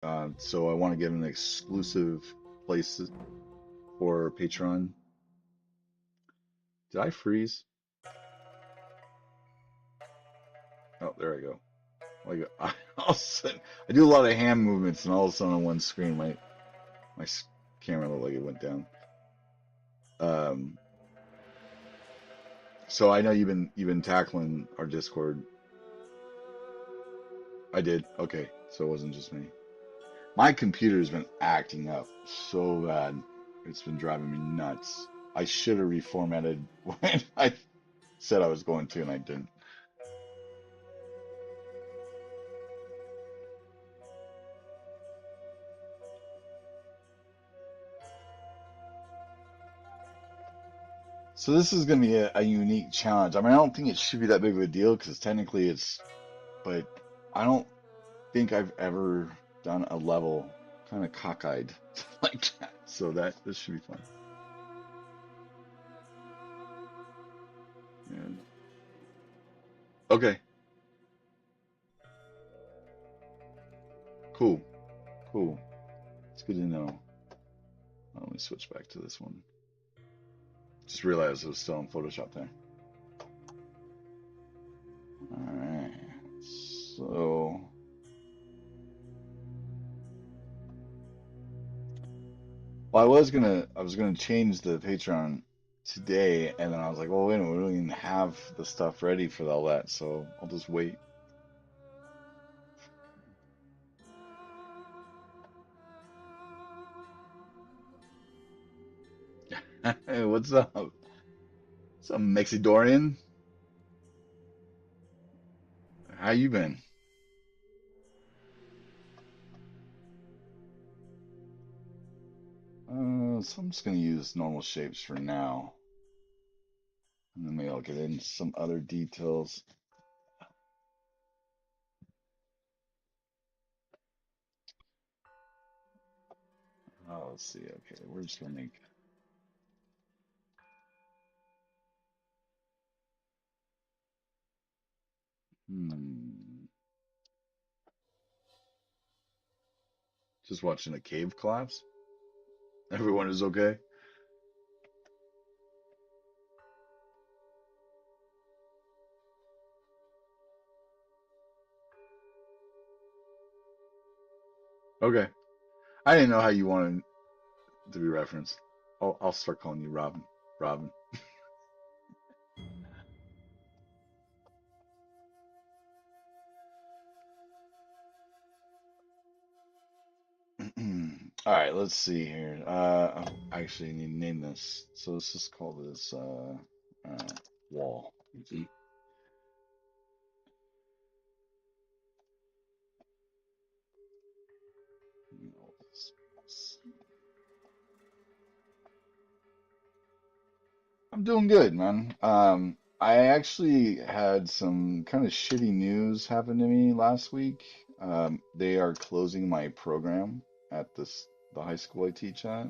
So I want to get an exclusive place for Patreon. Did I freeze? Oh, there I go. Like all of a sudden, I do a lot of hand movements, and all of a sudden on one screen, my camera looked like it went down. Um, so I know you've been tackling our Discord. I did. Okay, so it wasn't just me. My computer's been acting up so bad. It's been driving me nuts. I should have reformatted when I said I was going to, and I didn't. So this is going to be a unique challenge. I mean, I don't think it should be that big of a deal because technically but I don't think I've ever done a level kind of cockeyed like that. So this should be fun. Yeah. Okay, cool, cool. It's good to know. Let me switch back to this one. Just realized it was still in Photoshop there. All right. So, well, I was gonna change the Patreon today, and then I was like, well, wait a minute, we don't even have the stuff ready for all that, so I'll just wait. Hey, what's up? What's up, Mexidorian? How you been? So I'm just gonna use normal shapes for now, and then maybe I'll get into some other details. Oh, let's see. Okay, we're just gonna make. Hmm. Just watching a cave collapse. Everyone is okay. Okay. I didn't know how you wanted to be referenced. I'll start calling you Robin. Robin. All right, let's see here. I actually need to name this. So let's just call this uh, wall. Easy. I'm doing good, man. I actually had some kind of shitty news happen to me last week. They are closing my program at the high school I teach at,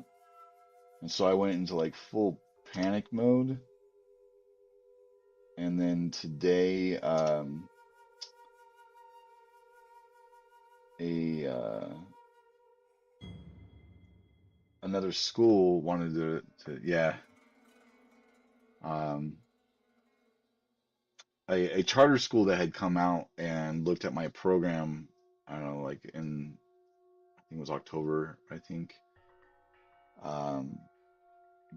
and so I went into like full panic mode. And then today, a another school wanted to yeah, um, a charter school that had come out and looked at my program. I don't know, like in I think it was October, I think. Um,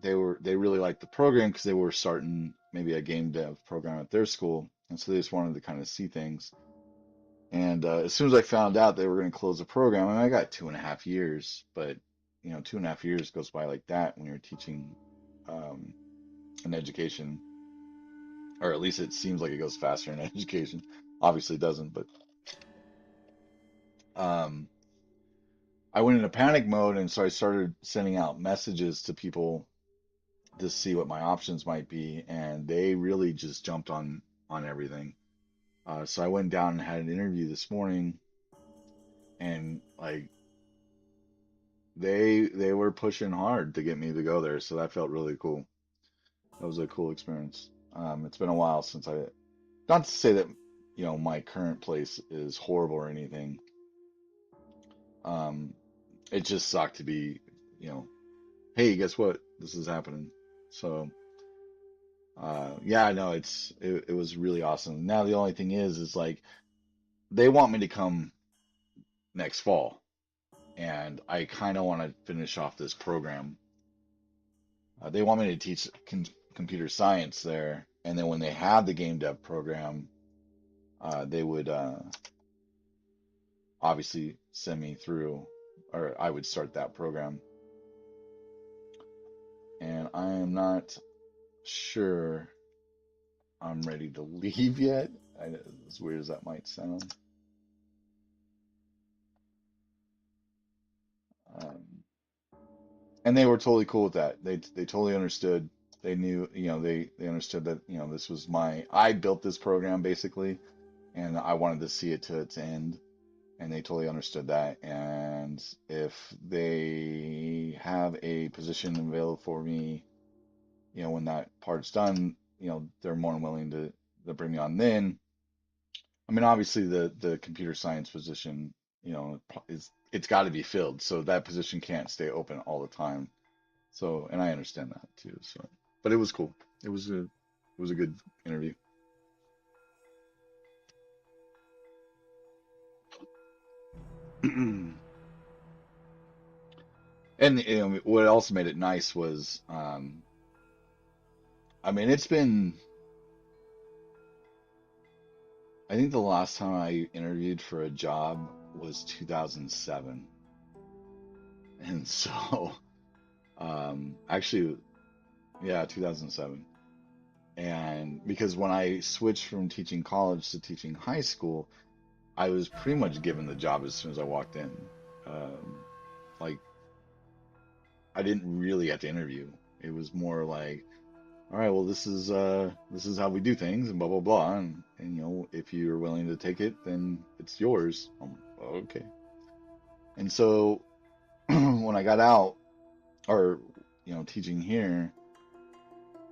they really liked the program because they were starting maybe a game dev program at their school, and so they just wanted to kind of see things. And as soon as I found out they were going to close the program, I mean, I got 2.5 years, but 2.5 years goes by like that when you're teaching um, an education, or at least it seems like it goes faster in education. Obviously, it doesn't, but um, I went into panic mode, and so I started sending out messages to people to see what my options might be, and they really just jumped on everything. So I went down and had an interview this morning, and like they were pushing hard to get me to go there, so that felt really cool. That was a cool experience. It's been a while since not to say that my current place is horrible or anything. Um, it just sucked to be, you know, hey, guess what? This is happening. So, yeah, no, it was really awesome. Now the only thing is like they want me to come next fall, and I kind of want to finish off this program. They want me to teach computer science there, and then when they have the game dev program, they would obviously send me through, or I would start that program. And I am not sure I'm ready to leave yet. As weird as that might sound. Um, and they were totally cool with that. They totally understood. They knew, they understood that, this was I built this program basically, and I wanted to see it to its end, and they totally understood that. And if they have a position available for me, when that part's done, they're more than willing to bring me on then. I mean, obviously the computer science position, it's got to be filled, so that position can't stay open all the time. So, and I understand that too. So, but it was cool. It was a good interview. And what also made it nice was, I mean, I think the last time I interviewed for a job was 2007. And so, actually, yeah, 2007. And because when I switched from teaching college to teaching high school, I was pretty much given the job as soon as I walked in. Like, I didn't really have to interview. It was more like, all right, well, this is how we do things, and blah blah blah, and if you're willing to take it, then it's yours. Okay. And so when I got out, or teaching here,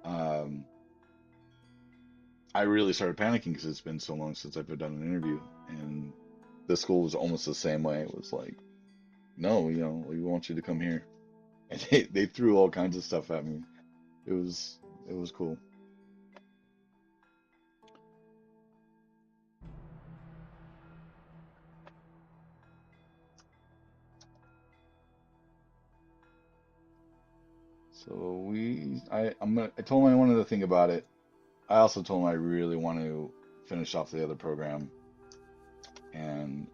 um, I really started panicking because it's been so long since I've done an interview, and the school was almost the same way. It was like, no, we want you to come here, and they threw all kinds of stuff at me. It was it was cool. So I told him I wanted to think about it. I also told him I really want to finish off the other program, and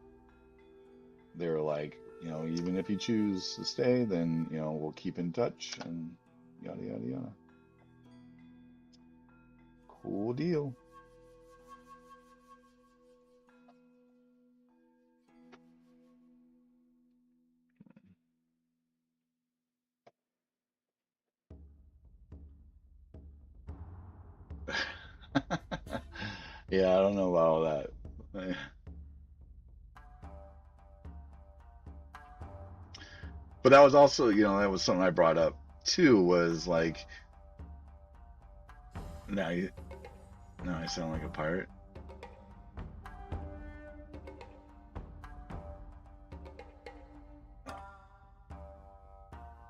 they were like, even if you choose to stay, then we'll keep in touch and yada yada yada. Cool deal. Yeah, I don't know about all that. But that was also, that was something I brought up too, was like, now you, now I sound like a pirate.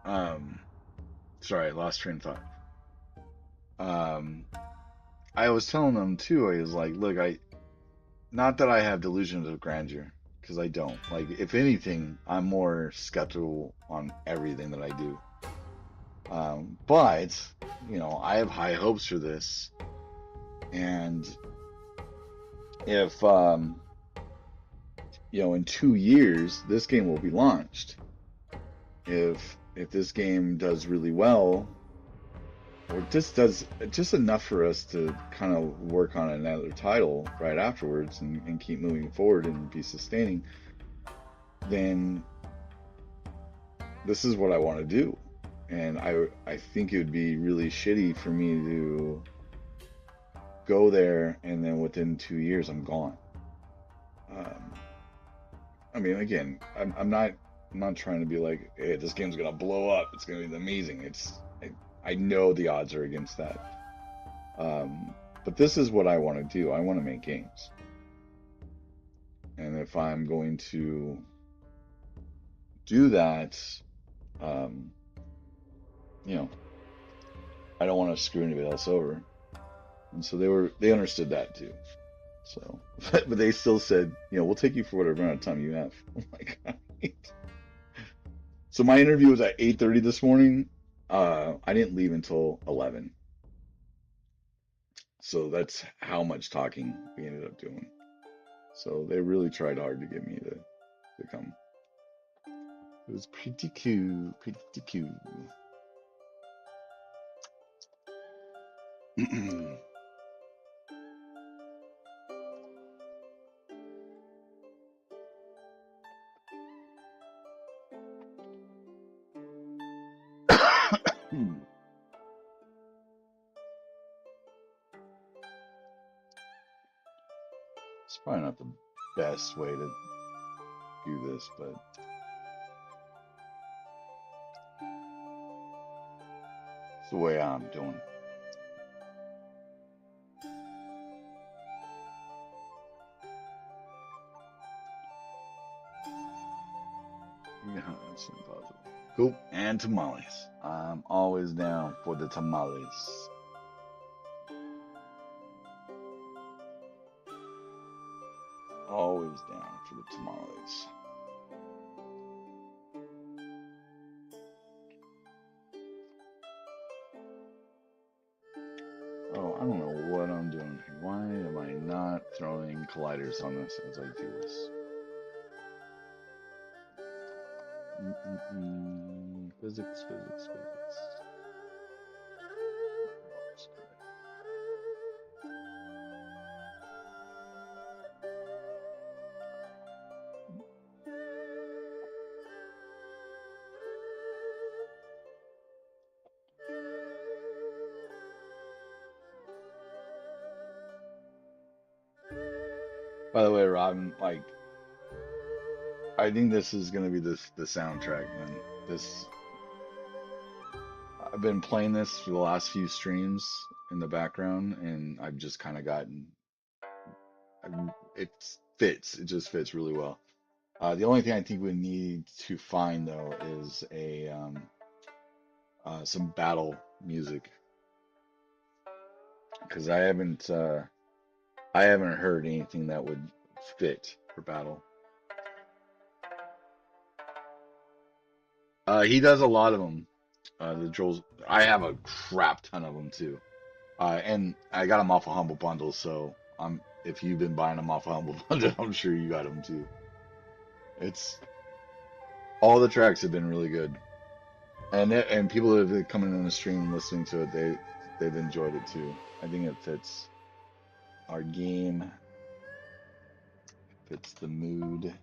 Um, Sorry, I lost train of thought. Um, I was telling them too, I was like, look, not that I have delusions of grandeur, because I don't. Like, if anything, I'm more skeptical on everything that I do. But, I have high hopes for this. And if, in 2 years, this game will be launched. If this game does really well, or just does just enough for us to kind of work on another title right afterwards and keep moving forward and be sustaining, then this is what I want to do. And I think it would be really shitty for me to go there and then within 2 years I'm gone. Um, I mean, again, I'm not trying to be like, hey, this game's gonna blow up. It's gonna be amazing. I know the odds are against that. But this is what I want to do. I want to make games. And if I'm going to do that, um, you know, I don't want to screw anybody else over. And so they understood that too. So, but they still said, we'll take you for whatever amount of time you have. I'm like, all right. So my interview was at 8:30 this morning. I didn't leave until 11. So that's how much talking we ended up doing. So they really tried hard to get me to come. It was pretty cool, pretty cool. It's probably not the best way to do this, but it's the way I'm doing. Yeah, that's impossible. Cool. And tamales. I'm always down for the tamales. Always down for the tamales. Oh, I don't know what I'm doing here. Why am I not throwing colliders on this as I do this? Physics, physics, physics. By the way, Robin, like, I think this is gonna be the soundtrack, man. This I've been playing this for the last few streams in the background, and I've just kind of gotten it fits. It just fits really well. The only thing I think we need to find though is a some battle music because I haven't heard anything that would fit for battle. He does a lot of them. The Joel's. I have a crap ton of them too. And I got them off a Humble Bundle, so if you've been buying them off a Humble Bundle, I'm sure you got them too. It's all the tracks have been really good, and people that have been coming in the stream and listening to it, they've enjoyed it too. I think it fits our game, fits the mood.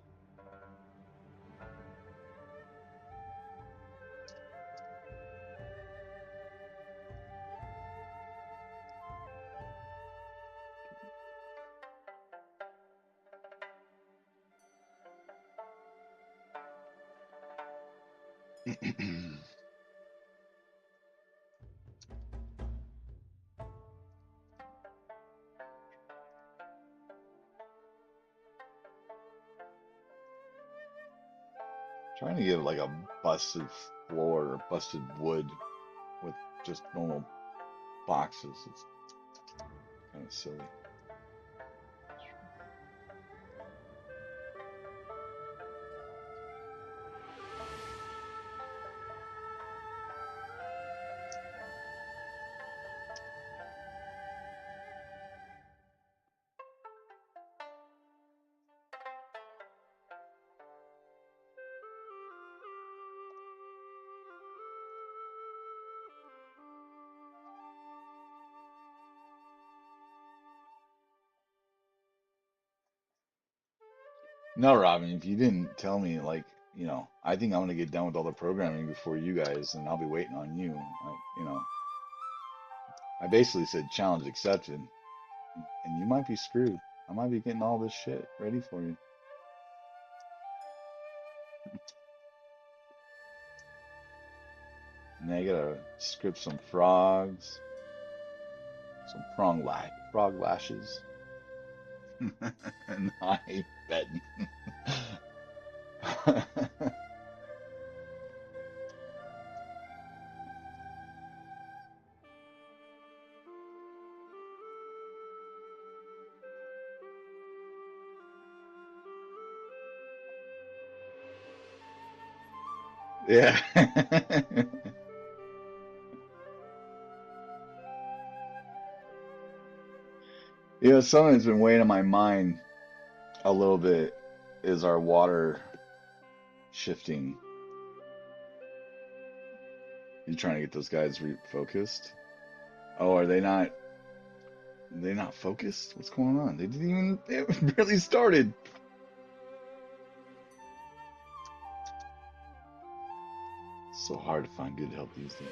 Trying to get like a busted floor or busted wood with just normal boxes. It's kind of silly. No, Robin, if you didn't tell me, like, I think I'm gonna get done with all the programming before you guys, and I'll be waiting on you. I basically said challenge accepted, and you might be screwed. I might be getting all this shit ready for you. And I gotta script some frogs, some frog lashes, and I bet. Yeah. You know, something that's been weighing on my mind a little bit is our water shifting. You trying to get those guys refocused? Oh, are they not? They not focused? What's going on? They didn't even. They haven't barely started. So hard to find good help these days.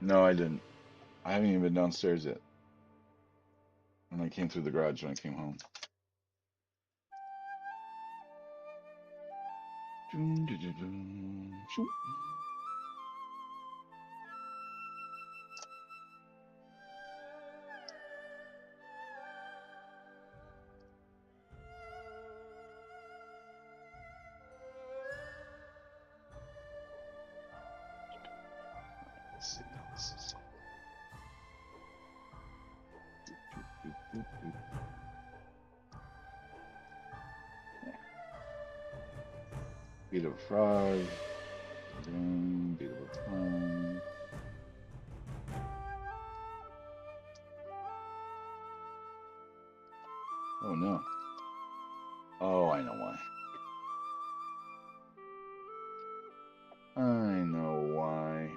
No, I didn't. I haven't even been downstairs yet. When I came through the garage when I came home. Dun, dun, dun, dun. Shoo. Let's see how this is. Doop, doop, doop. Beat of a frog. Beat of a frog. Oh no. Oh, I know why. I know why.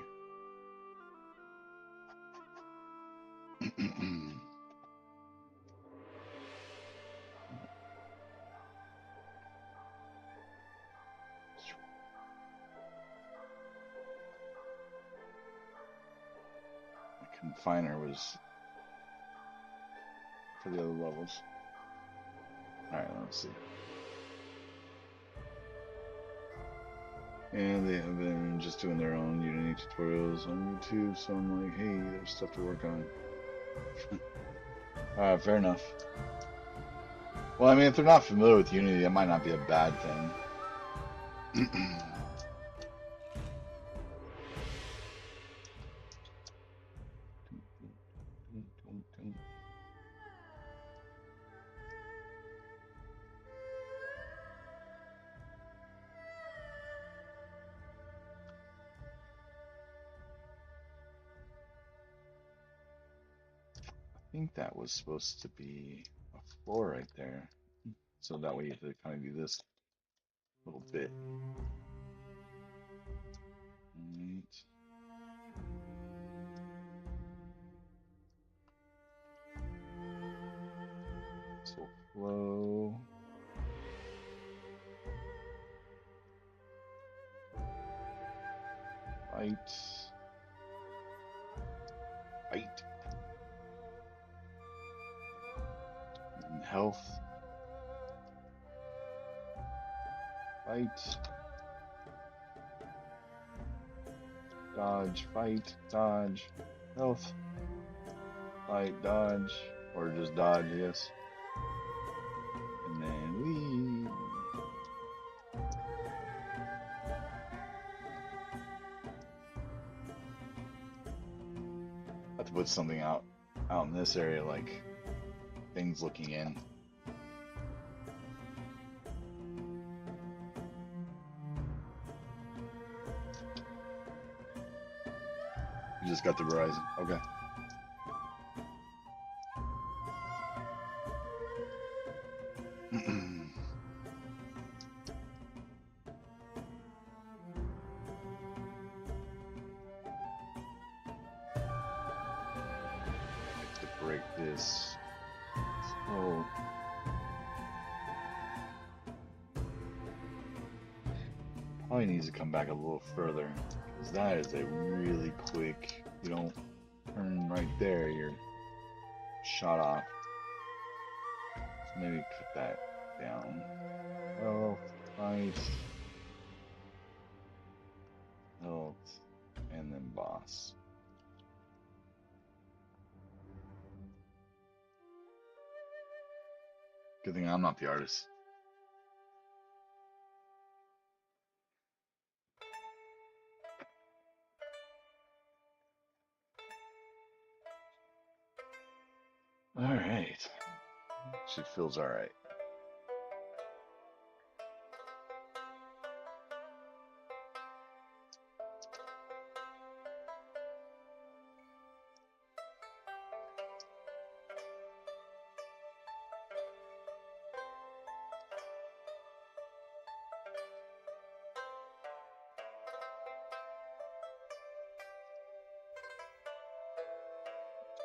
My confiner was for the other levels. Alright, let's see. And they have been just doing their own Unity tutorials on YouTube, so I'm like, hey, there's stuff to work on. Alright, fair enough. Well, I mean, if they're not familiar with Unity, that might not be a bad thing. I think that was supposed to be a floor right there. So that way you have to kind of do this little bit. Right. So flow. Fight. Fight. And health. Fight. Dodge. Fight. Dodge. Health. Fight. Dodge. Or just dodge, yes. And then we. Have to put something out in this area, like things looking in. You just got the Verizon. Okay. To break this. Oh. Probably needs to come back a little further, because that is a really quick, you don't turn right there, you're shot off. So maybe cut that down. Oh, fight. Knight, Health, and then Boss. Good thing I'm not the artist. All right. She feels all right.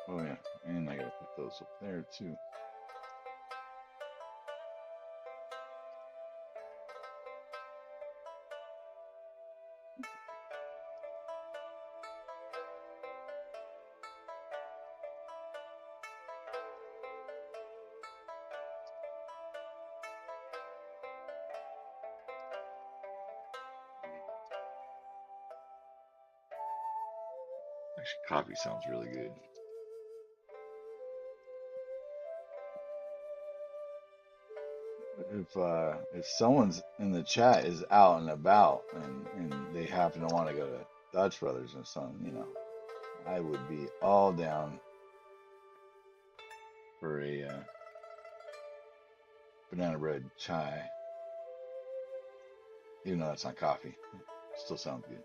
Oh yeah, and I gotta put those up there too. Actually, coffee sounds really good. If someone's in the chat is out and about and they happen to want to go to Dutch Brothers or something, I would be all down for a banana bread chai, even though that's not coffee. Still sounds good.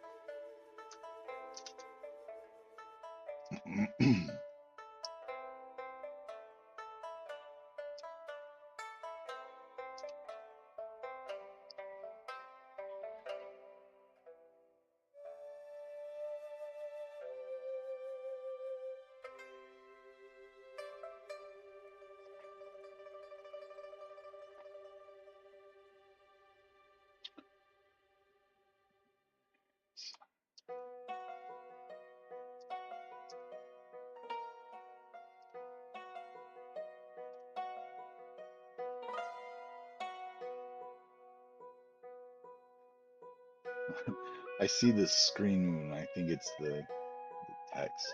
I see this screen and I think it's the text.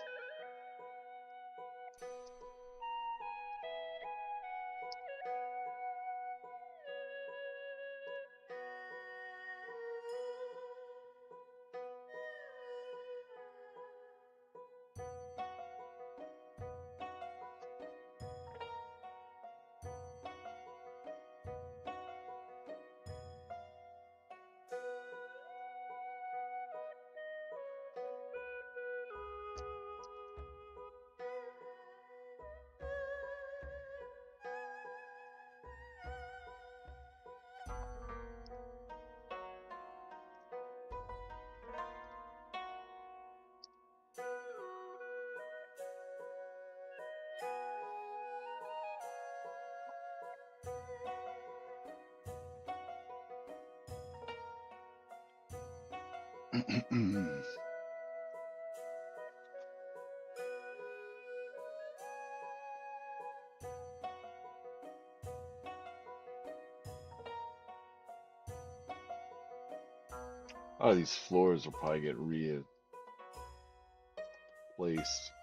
A lot of these floors will probably get replaced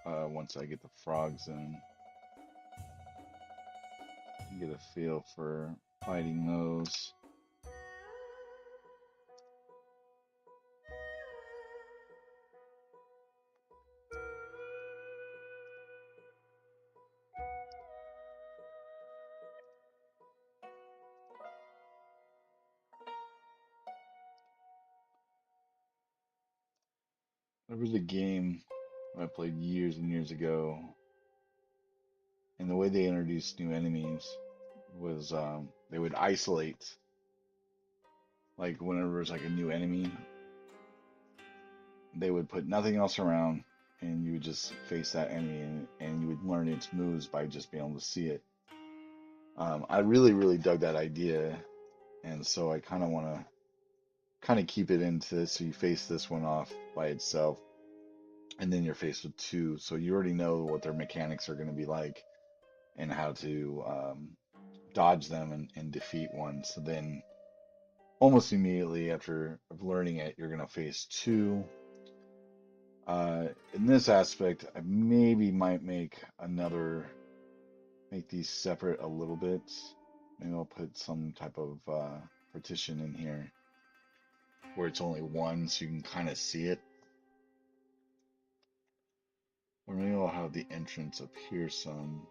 once I get the frogs in. Get a feel for fighting those. There was a game I played years and years ago, and the way they introduced new enemies was they would isolate, like whenever there's like a new enemy, they would put nothing else around, and you would just face that enemy, and you would learn its moves by just being able to see it. I really, really dug that idea, and so I kind of want to kind of keep it into this. So you face this one off by itself, and then you're faced with two, so you already know what their mechanics are going to be like and how to dodge them and defeat one. So then almost immediately after learning it, you're going to phase two. In this aspect, I maybe might make these separate a little bit. Maybe I'll put some type of partition in here where it's only one so you can kind of see it. Or maybe I'll have the entrance up here some.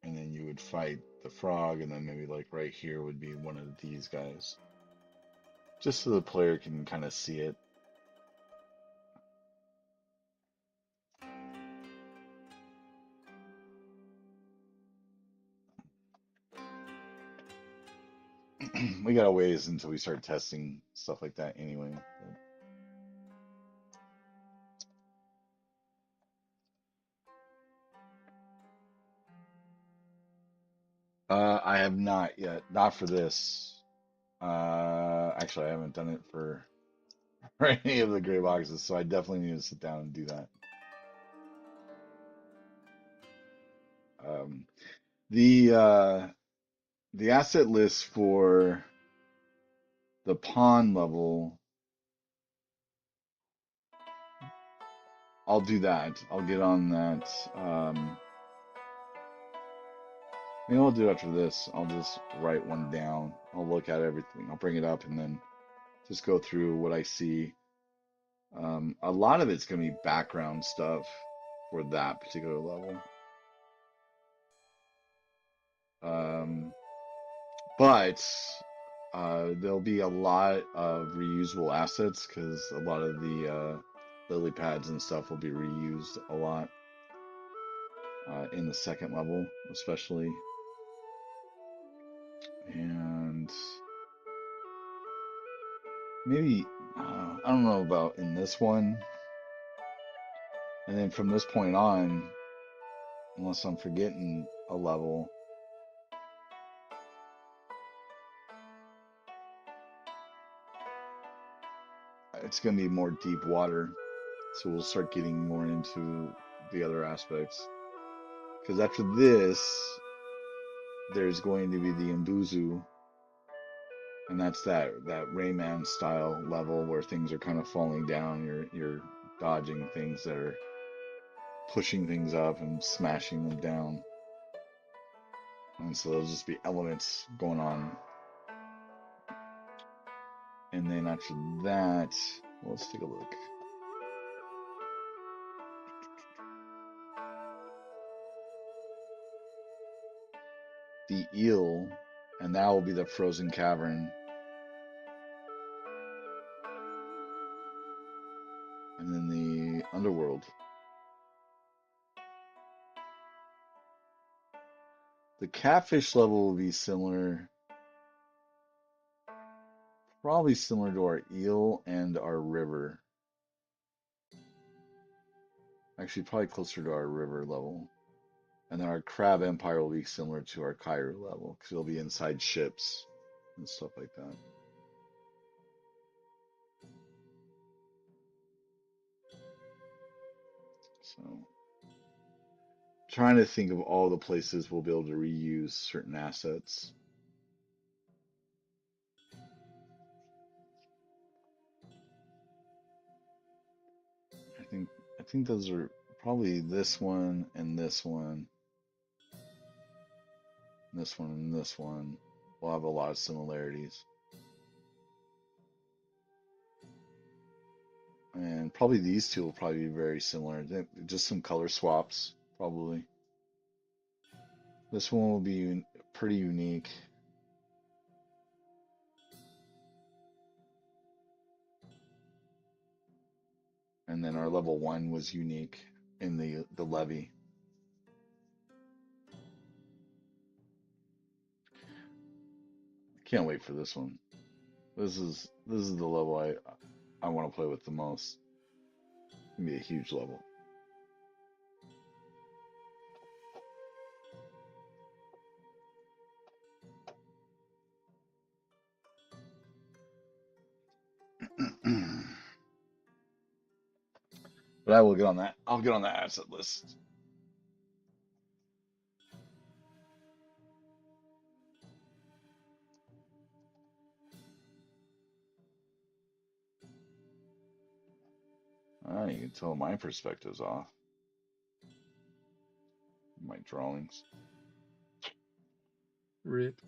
And then you would fight the frog, and then maybe like right here would be one of these guys. Just so the player can kind of see it. We got a ways until we start testing stuff like that anyway. I have not yet. Not for this. Actually, I haven't done it for, for any of the gray boxes, so I definitely need to sit down and do that. Um, the uh, the asset list for the pawn level, I'll do that. I'll get on that. Maybe I'll do after this. I'll just write one down. I'll look at everything. I'll bring it up and then just go through what I see. A lot of it's going to be background stuff for that particular level. Um, but there'll be a lot of reusable assets because a lot of the lily pads and stuff will be reused a lot in the second level, especially. And maybe, I don't know about in this one. And then from this point on, unless I'm forgetting a level, it's going to be more deep water. So we'll start getting more into the other aspects. Because after this, there's going to be the Imbuzu, and that's that Rayman style level where things are kind of falling down. You're dodging things that are pushing things up and smashing them down. And so there'll just be elements going on. And then after that, well, let's take a look. The eel, and that will be the frozen cavern. And then the underworld. The catfish level will be similar, probably similar to our eel and our river. Actually, probably closer to our river level. And then our crab empire will be similar to our Cairo level because it'll be inside ships and stuff like that. So, trying to think of all the places we'll be able to reuse certain assets. I think I think those are probably this one and this one, this one and this one. Will have a lot of similarities. And probably these two will probably be very similar. Just some color swaps, probably. This one will be pretty unique. And then our level one was unique in the levy. Can't wait for this one. This is the level I want to play with the most. It's gonna be a huge level. But I will get on that. I'll get on that asset list. you can tell my perspective's off. My drawings. Rip.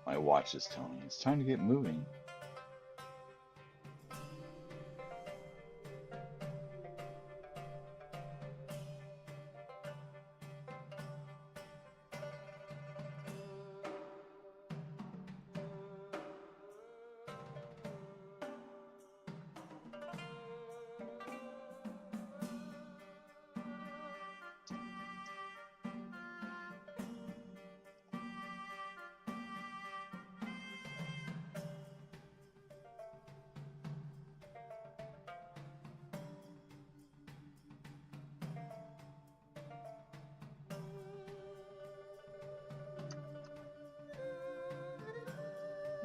My watch is telling me it's time to get moving.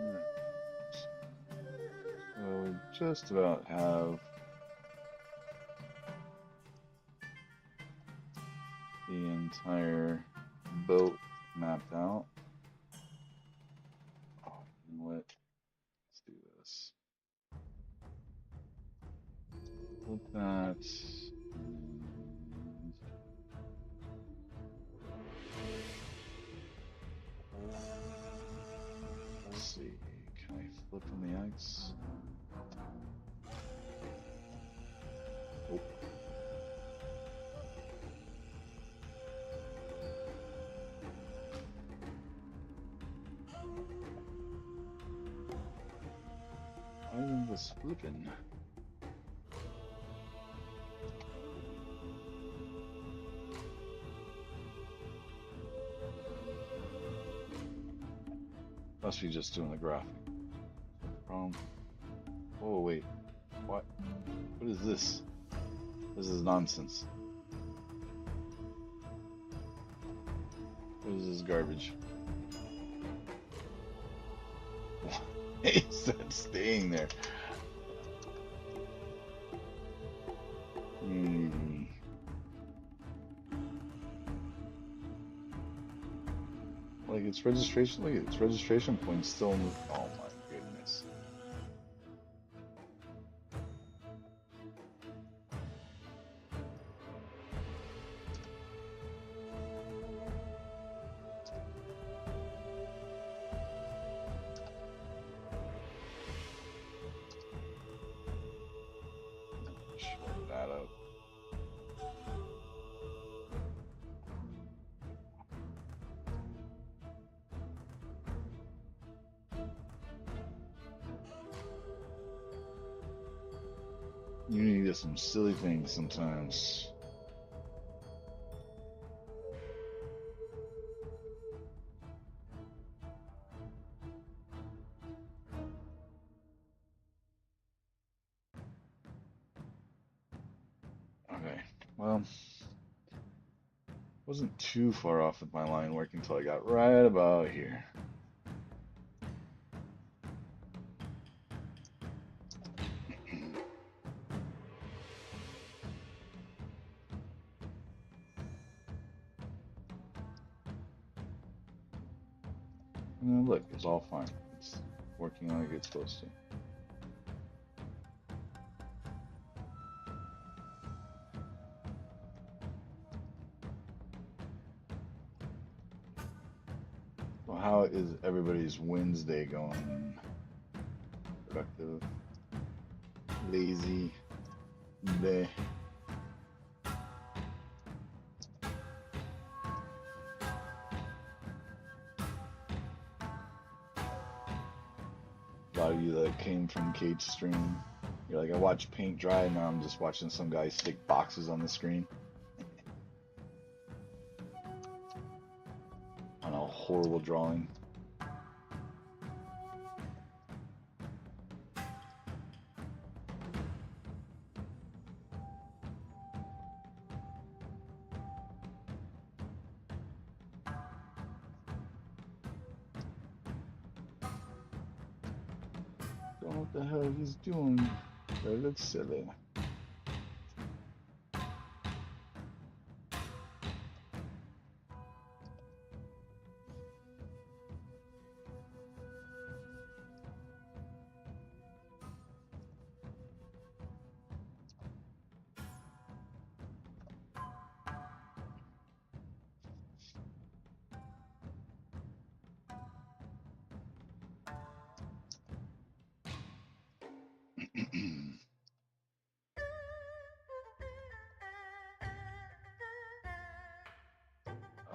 Alright. So we just about have the entire boat mapped out. Oh, you know what? Let's do this. Flip that. And let's see. Can I flip on the X? Oh, why isn't this flipping? Must be just doing the graphic. Problem. Oh wait, what? What is this? This is nonsense. What is this garbage? Why is that staying there? Hmm. Like its registration, look at its registration point still in the, oh my goodness. Shorten that up. Unity does some silly things sometimes. Okay, well, wasn't too far off with my line work until I got right about here. And then look, it's all fine. It's working like it's supposed to. Well, how is everybody's Wednesday going? Productive, lazy, bleh. A lot of you that came from Kate's stream, you're like, I watched paint dry, and now I'm just watching some guy stick boxes on the screen on a horrible drawing. Don't know what the hell he's doing, but it looks silly.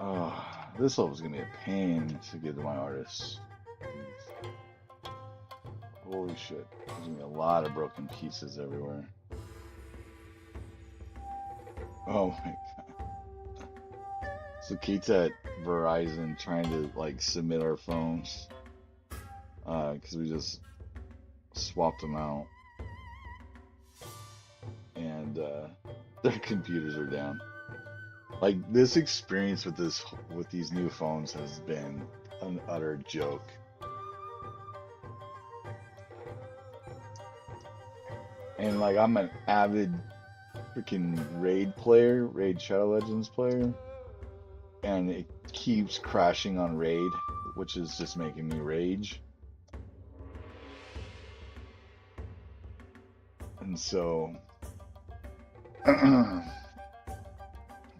Oh, this level's gonna be a pain to get to my artists. Holy shit. There's gonna be a lot of broken pieces everywhere. Oh my god. So Kate's at Verizon trying to like submit our phones. Because we just swapped them out. And their computers are down. Like this experience with these new phones has been an utter joke. And like I'm an avid freaking Raid Shadow Legends player, and it keeps crashing on Raid, which is just making me rage. And so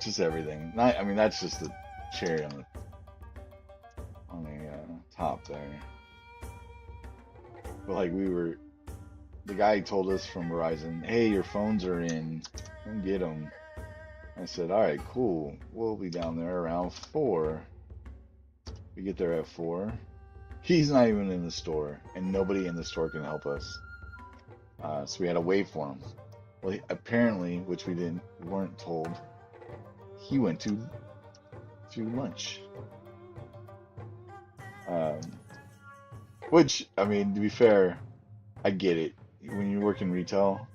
just everything. I mean, that's just the cherry on the top there. But like the guy told us from Verizon, hey, your phones are in, come get them. I said, all right, cool. We'll be down there around 4. We get there at 4. He's not even in the store, and nobody in the store can help us. So we had to wait for him. Well, apparently, which we weren't told, he went to lunch. Which, I mean, to be fair, I get it. When you work in retail,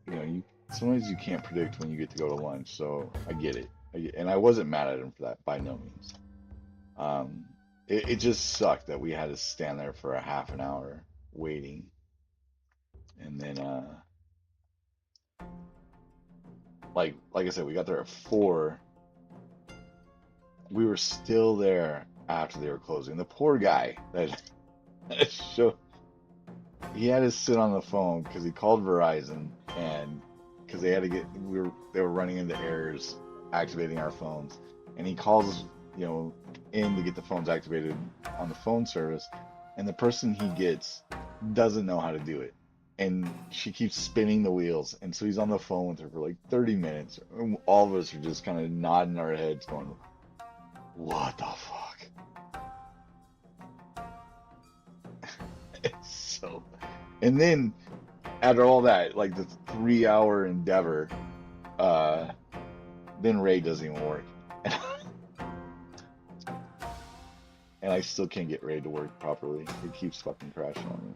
you know, sometimes you can't predict when you get to go to lunch, so I get it. And I wasn't mad at him for that, by no means. It just sucked that we had to stand there for a half an hour waiting. And then, like I said, we got there at 4. We were still there after they were closing. The poor guy that he had to sit on the phone because he called Verizon, and because they had to they were running into errors activating our phones, and he calls in to get the phones activated on the phone service, and the person he gets doesn't know how to do it, and she keeps spinning the wheels, and so he's on the phone with her for like 30 minutes, and all of us are just kind of nodding our heads going, what the fuck? So, and then after all that, like the 3-hour endeavor, then Ray doesn't even work. And I still can't get Ray to work properly. It keeps fucking crashing on me.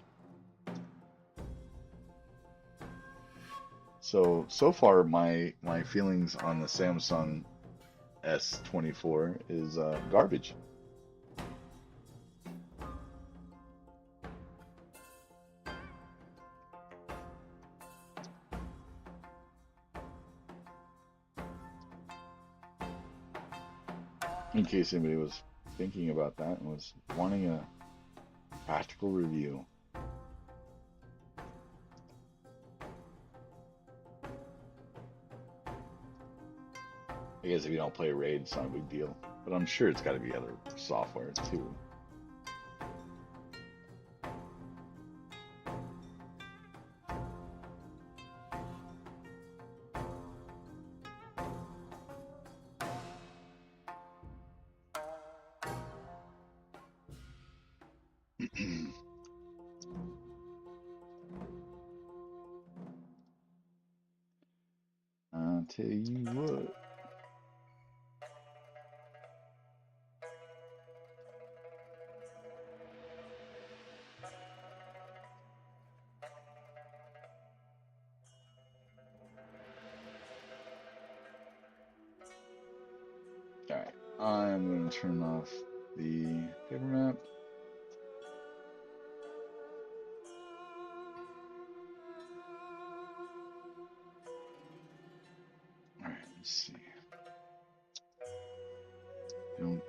So far, my feelings on the Samsung S24 is garbage. In case anybody was thinking about that and was wanting a practical review. I guess if you don't play Raid, it's not a big deal. But I'm sure it's got to be other software too. tell you what. All right, I'm going to turn off the paper map. All right, let's see. Don't.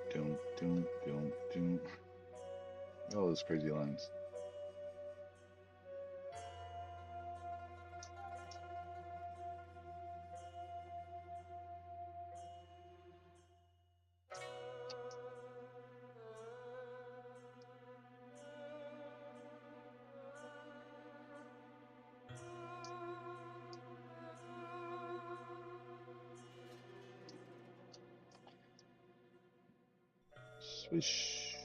All those crazy lines. Swish.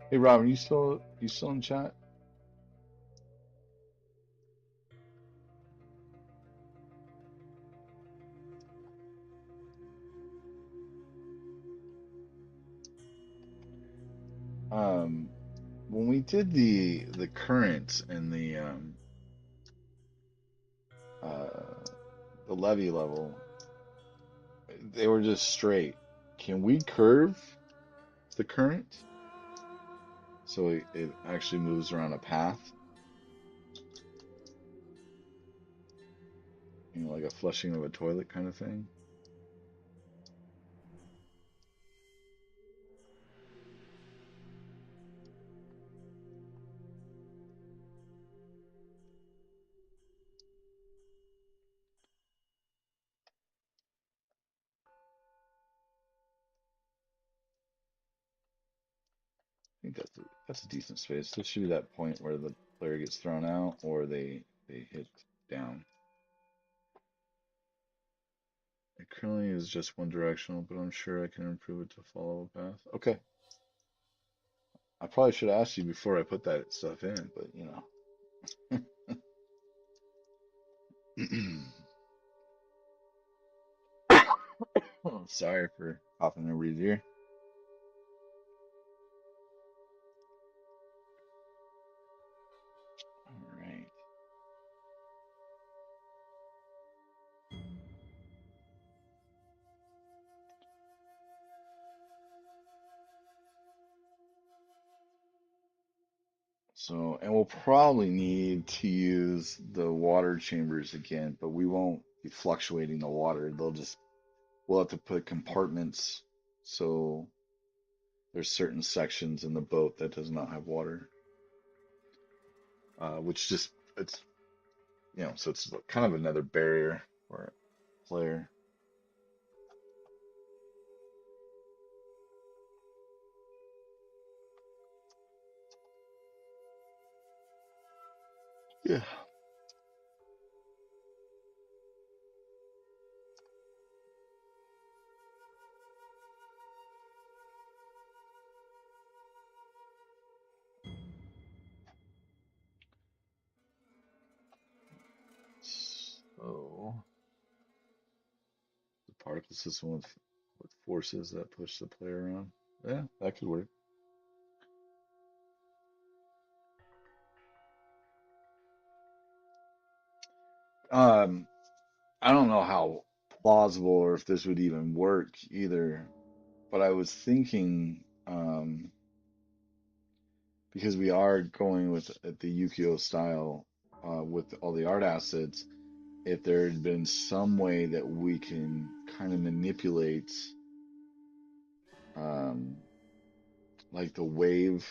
Hey, Robin, you still in chat? Um, when we did the currents and uh the levy level, they were just straight. Can we curve the current so it actually moves around a path? You know, like a flushing of a toilet kind of thing. I think that's a decent space. This should be that point where the player gets thrown out or they hit down. It currently is just one directional, but I'm sure I can improve it to follow a path. Okay. I probably should have asked you before I put that stuff in, but you know. Sorry for popping everybody's ear. All right. So, and we'll probably need to use the water chambers again, but we won't be fluctuating the water. We'll have to put compartments. So there's certain sections in the boat that does not have water, which just, so it's kind of another barrier for a player. Yeah. So the particle system with forces that push the player around. Yeah, that could work. Um, I don't know how plausible or if this would even work either, but I was thinking, because we are going with the Yukio style, with all the art assets, if there had been some way that we can kind of manipulate, um, like the wave,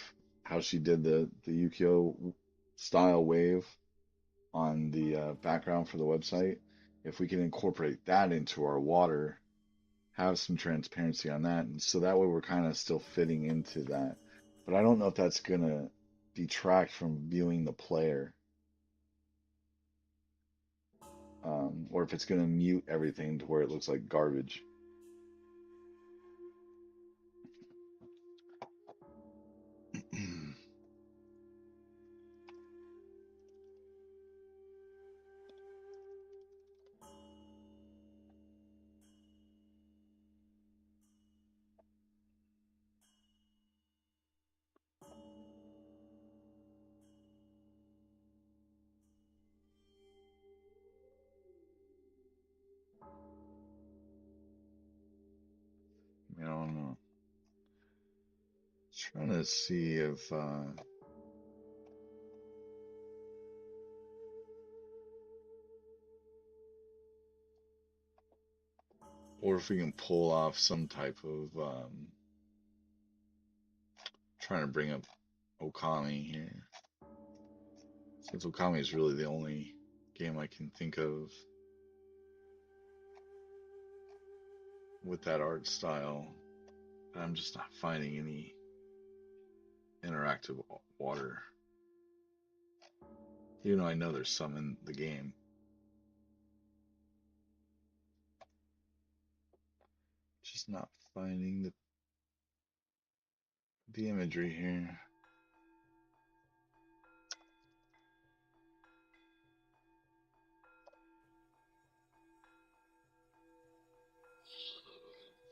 how she did the Yukio style wave on the background for the website, if we can incorporate that into our water, have some transparency on that, and so that way we're kind of still fitting into that. But I don't know if that's gonna detract from viewing the player, or if it's gonna mute everything to where it looks like garbage. Trying to see if or if we can pull off some type of trying to bring up Okami here. Since Okami is really the only game I can think of with that art style, I'm just not finding any interactive water. Even though I know there's some in the game. Just not finding the imagery here.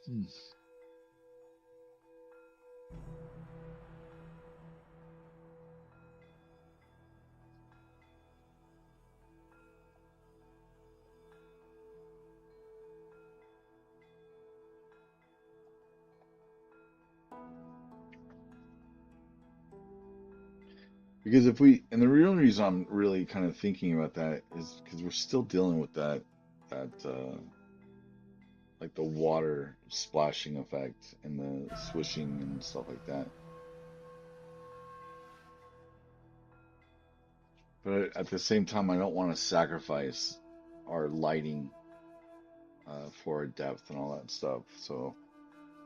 Hmm. Because if we, and the real reason I'm really kind of thinking about that is because we're still dealing with that like the water splashing effect and the swishing and stuff like that. But at the same time, I don't want to sacrifice our lighting for our depth and all that stuff. So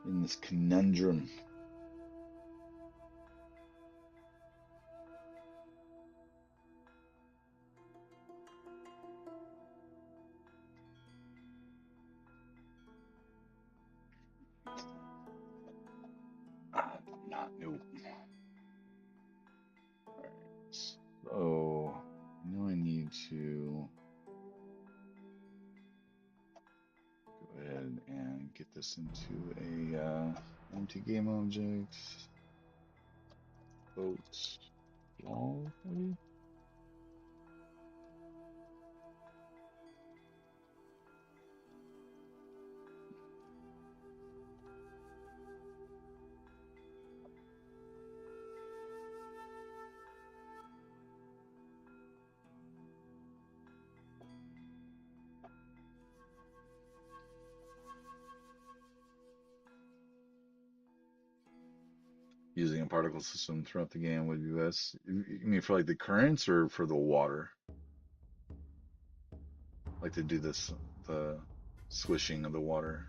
in this conundrum, not nope. All right. So I know I need to go ahead and get this into a empty game object. Boat wall, maybe? Using a particle system throughout the game would be best. You mean for like the currents or for the water? Like to do this, the swishing of the water.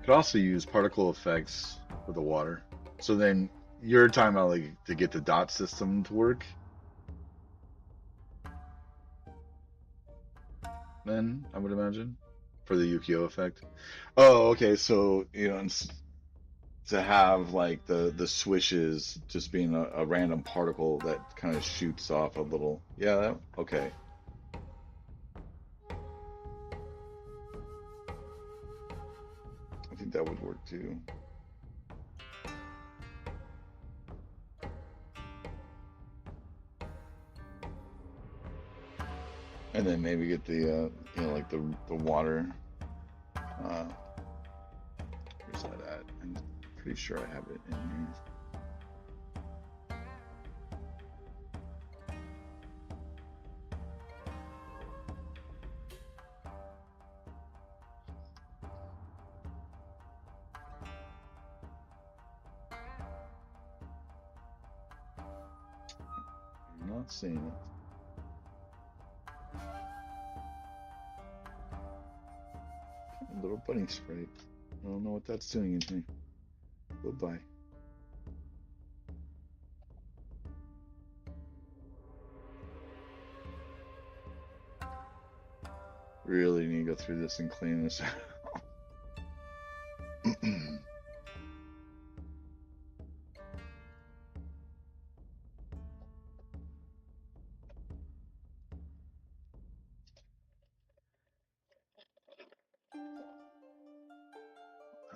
Could also use particle effects for the water. So then you're talking about like to get the dot system to work, then I would imagine for the Yukio effect. Oh, okay. So to have like the swishes just being a random particle that kind of shoots off a little. Yeah, okay. I think that would work too. And then maybe get like the water. Where's that at? I'm pretty sure I have it in here. I'm not seeing it. A little bunny sprite. I don't know what that's doing in here. Goodbye. Really need to go through this and clean this out.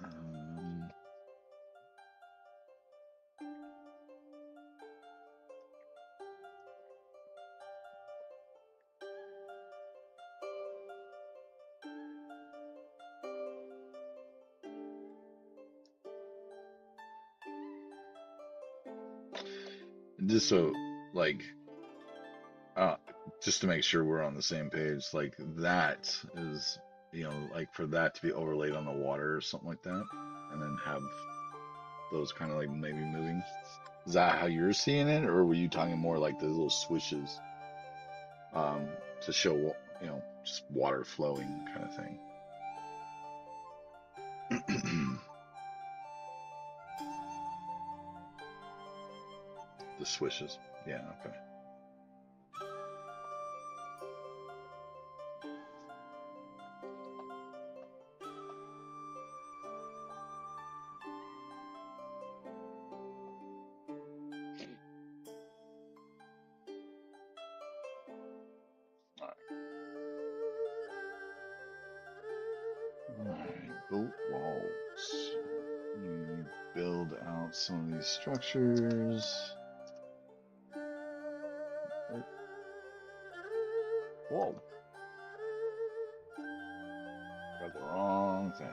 um, Just so, like, uh, just to make sure we're on the same page, like that is, like for that to be overlaid on the water or something like that, and then have those kind of like maybe moving. Is that how you're seeing it, or were you talking more like the little swishes, to show, just water flowing kind of thing? The swishes. Yeah, okay. All right, boat walls. You build out some of these structures. Whoa, got the wrong thing.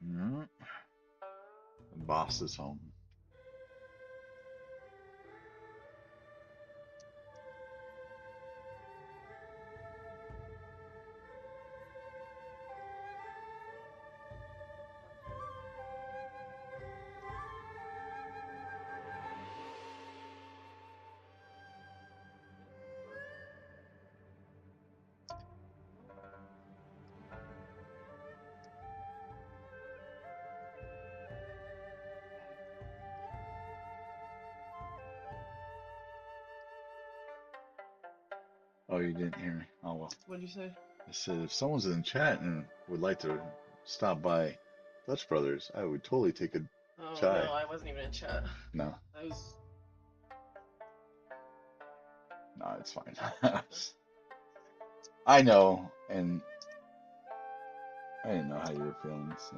Yeah, the boss is home. Oh, you didn't hear me. Oh well. What'd you say? I said if someone's in chat and would like to stop by Dutch Brothers, I would totally take a Oh no, chai. I wasn't even in chat. No, I was. no, it's fine. I know, and I didn't know how you were feeling, so.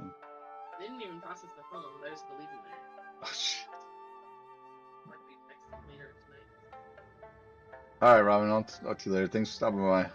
They didn't even process the phone. I just believe in there. Oh, shit. Might be texting later tonight. All right, Robin, I'll talk to you later. Thanks for stopping by.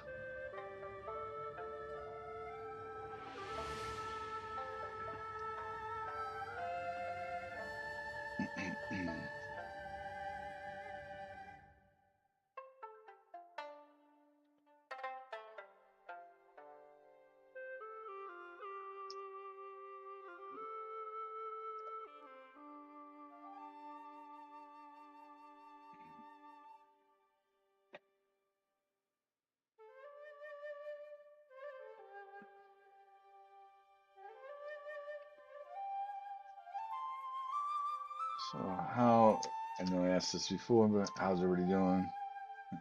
So how, I know I asked this before, but how's everybody doing? You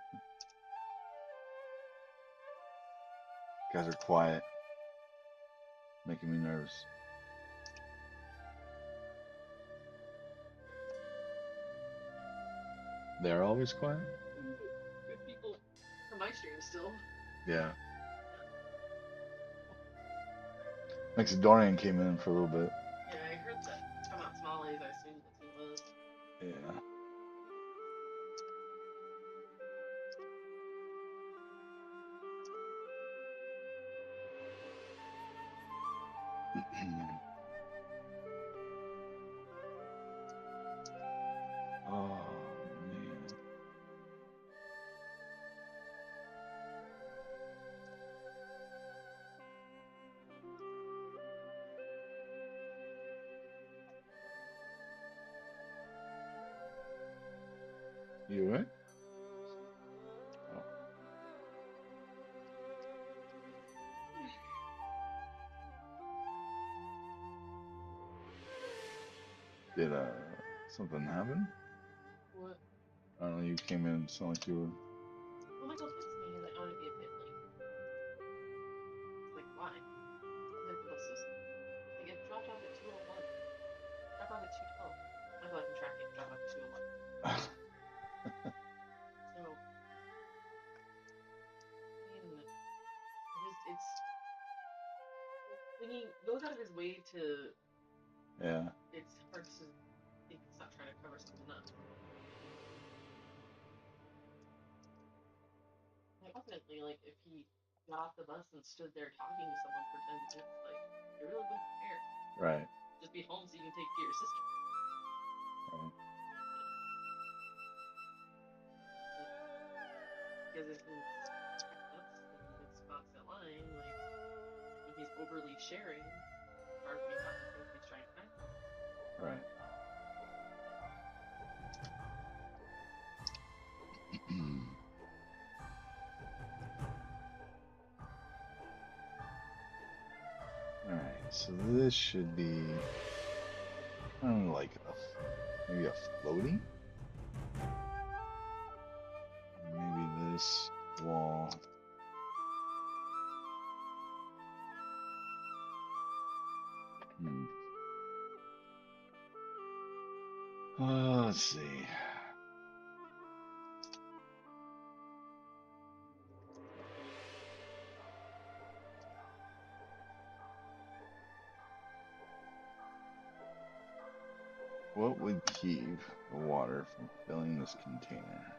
guys are quiet, making me nervous. They're always quiet? Good people from my stream still. Yeah. Dorian came in for a little bit. Yeah, I heard that. Talking about tamales, I assumed that's who it was. Yeah. Oh man. You all right? Oh. Did something happen? What? I don't know. You came in, sound like you Well, Michael texted me. He's like, I want to be a pit link. I was like, why? He's like, the bus is. Like, it dropped off at 2:01. Drop off at 2:12. Michael, I can track it. Drop off at 2:01. were. So, I mean, it's when he goes out of his way to, Yeah. it's hard to think it's not trying to cover something up. Like, ultimately, like, if he got off the bus and stood there talking to someone for 10 minutes, like, they really wouldn't care. Right. Just be home so you can take care of your sister. Right. You know? But because if it's spots that line, like, when he's overly sharing, part of me half to think he's trying to hide something. Right. All right. So this should be, I don't know, like maybe a floating. Maybe this wall. Hmm. Let's see. What would keep the water from filling this container?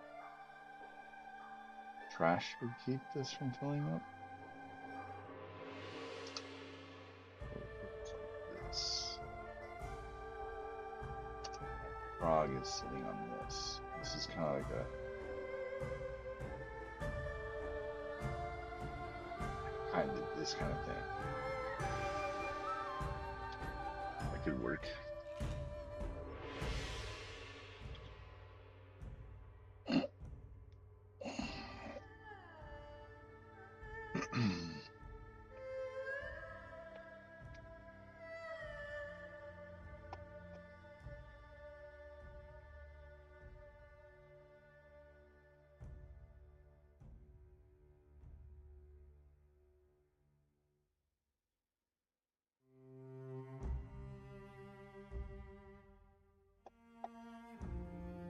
Trash would keep this from filling up? What if it was like this? My frog is sitting on this. This is kind of like a kind of this kind of thing. That could work.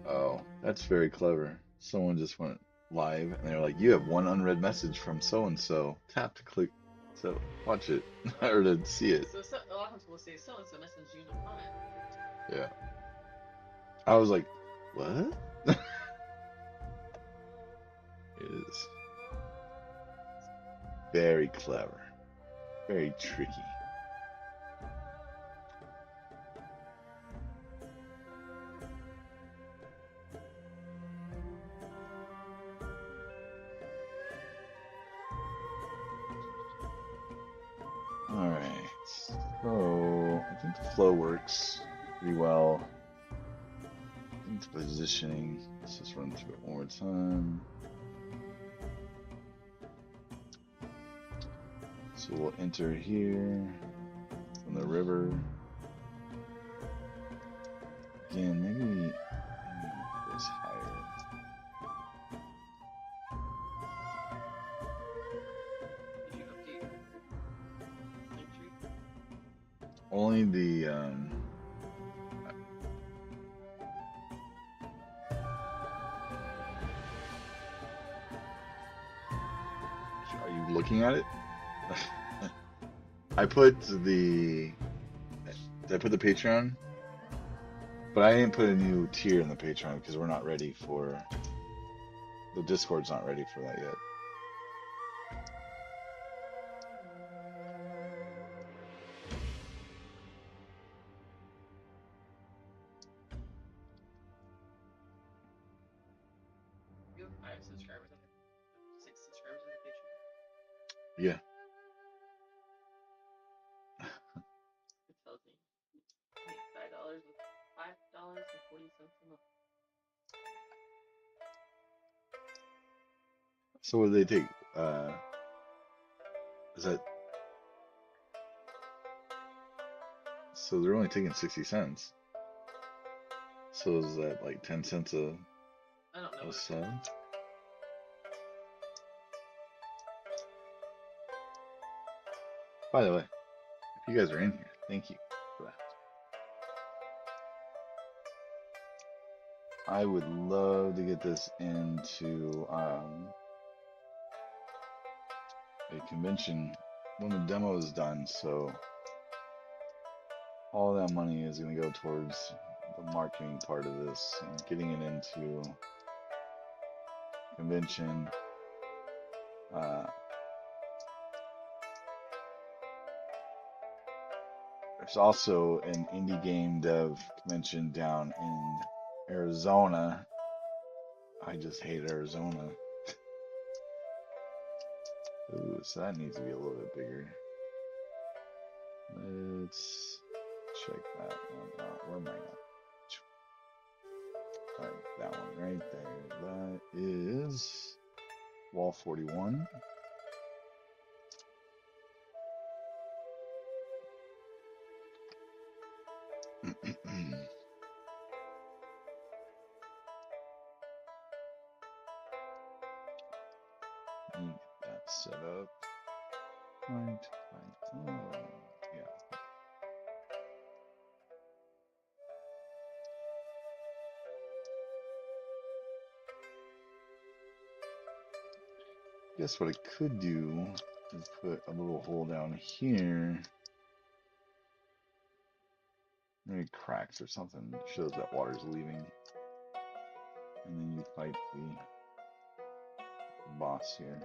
Oh, that's very clever. Someone just went live and they're like, "You have one unread message from so and so. Tap to click to watch it or to see it." So, a lot of times we'll say so and so messaged you no comment. Yeah. I was like, "What?" It is very clever, very tricky. All right. So I think the flow works pretty well. I think the positioning, let's just run through it one more time. So we'll enter here from the river. Again, maybe make this higher. Did you update your link tree? Only the are you looking at it? I put the did I put the Patreon? But I didn't put a new tier in the Patreon because we're not ready for the Discord's not ready for that yet. You have 5 subscribers on your 6 subscribers on your Patreon. Yeah. It tells me $5.40 a month. So what do they take? Is that so they're only taking 60 cents. So is that like 10 cents I don't know a what it is. sub? By the way, if you guys are in here, thank you for that. I would love to get this into a convention when the demo is done, so all that money is going to go towards the marketing part of this and getting it into convention. Uh, there's also an indie game dev convention down in Arizona. I just hate Arizona. Ooh, so that needs to be a little bit bigger. Let's check that one out. Where am I at? Right, that one right there. That is wall 41. Need that set up. Right. Oh, yeah. Guess what I could do is put a little hole down here. Maybe cracks or something shows that water's leaving. And then you fight the boss here.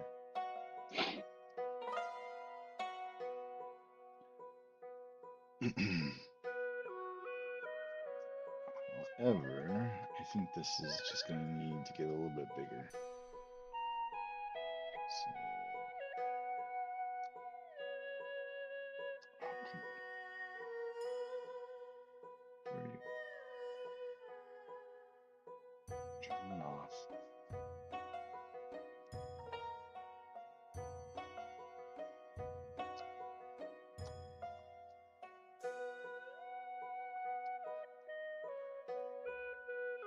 However, I think this is just going to need to get a little bit bigger. So, oh, come on. Where are you? Turn it off.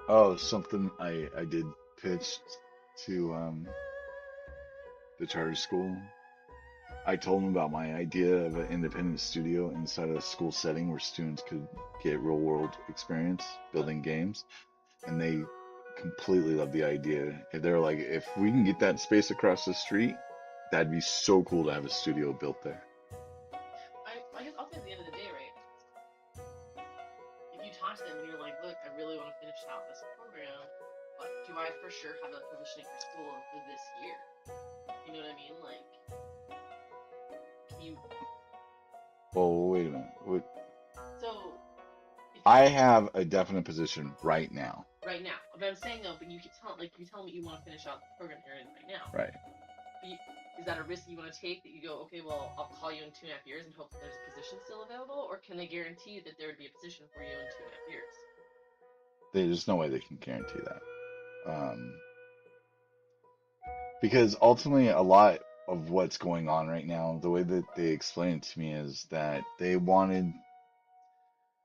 Oh, something I did pitch to the charter school. I told them about my idea of an independent studio inside a school setting where students could get real world experience building games, and they completely loved the idea. They're like, if we can get that space across the street, that'd be so cool to have a studio built there. I guess I'll say at the end of the day, right? If you talk to them and you're like, look, I really want to finish out this program, but do I for sure have a position at your school for this year? You know what I mean? Like, can you? Well, wait a minute. So if you I have a definite position right now. right now, but I'm saying though, but you keep telling like you tell me you want to finish out the program you're in right now. Right. But is that a risk that you want to take? That you go, okay, well, I'll call you in 2.5 years and hope that there's a position still available, or can they guarantee that there would be a position for you in 2.5 years? There's no way they can guarantee that. Because ultimately, a lot of what's going on right now, the way that they explained it to me is that they wanted,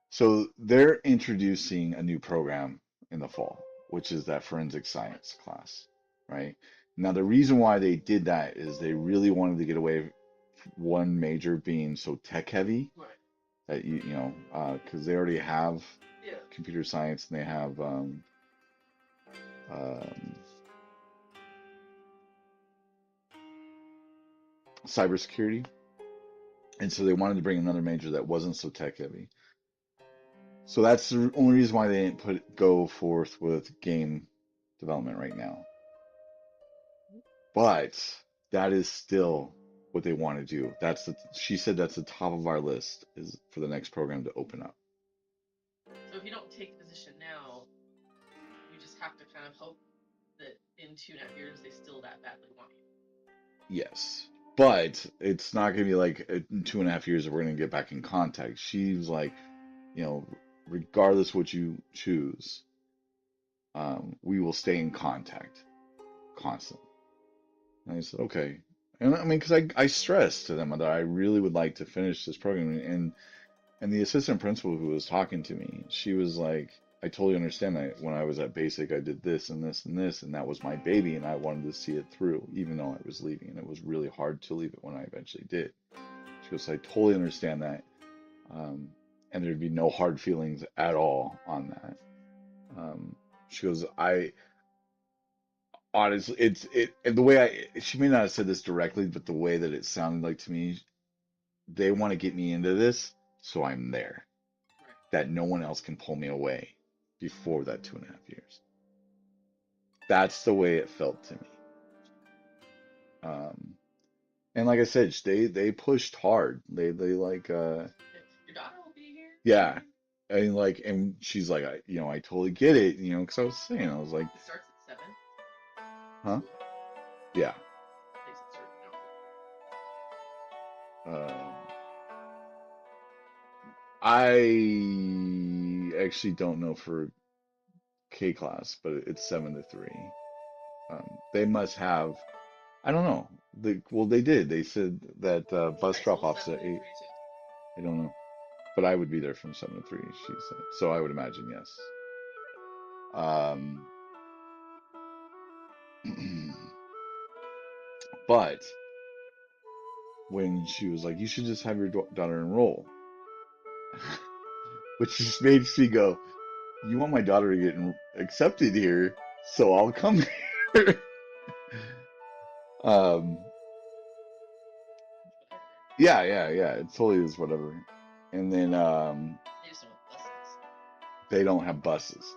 so they're introducing a new program in the fall, which is that forensic science class, right? Now, the reason why they did that is they really wanted to get away one major being so tech heavy Right. that because they already have Yeah. computer science and they have um, cybersecurity. And so they wanted to bring another major that wasn't so tech heavy. So that's the only reason why they didn't go forth with game development right now. But that is still what they want to do. She said that's the top of our list is for the next program to open up. So if you don't take the position now, you just have to kind of hope that in 2.5 years they still that badly want you. Yes. But it's not going to be like in 2.5 years that we're going to get back in contact. She was like, regardless what you choose, we will stay in contact constantly. And I said, okay. And I mean, because I stressed to them that I really would like to finish this program. And the assistant principal who was talking to me, she was like, I totally understand that when I was at basic, I did this and this and this, and that was my baby, and I wanted to see it through, even though I was leaving, and it was really hard to leave it when I eventually did. She goes, I totally understand that, and there'd be no hard feelings at all on that. She goes, I honestly, and the way she may not have said this directly, but the way that it sounded like to me, they want to get me into this, so I'm there. Right. That no one else can pull me away before that 2.5 years. That's the way it felt to me. Um, and like I said, they pushed hard. They like Your daughter will be here. yeah. And like and she's like I totally get it, because I was saying I was like, It starts at 7. huh? School. Yeah. They said start now. Um, I actually don't know for K class, but it's 7 to 3. They must have. I don't know. Well, they did. They said that bus High drop school offs 7 at to 8. 3 too. I don't know, but I would be there from 7 to 3. She said, so I would imagine yes. Um, but when she was like, "You should just have your daughter enroll," which just makes me go, "You want my daughter to get accepted here, so I'll come here." Um, Whatever. yeah, it totally is whatever. And then They just don't want buses. they don't have buses.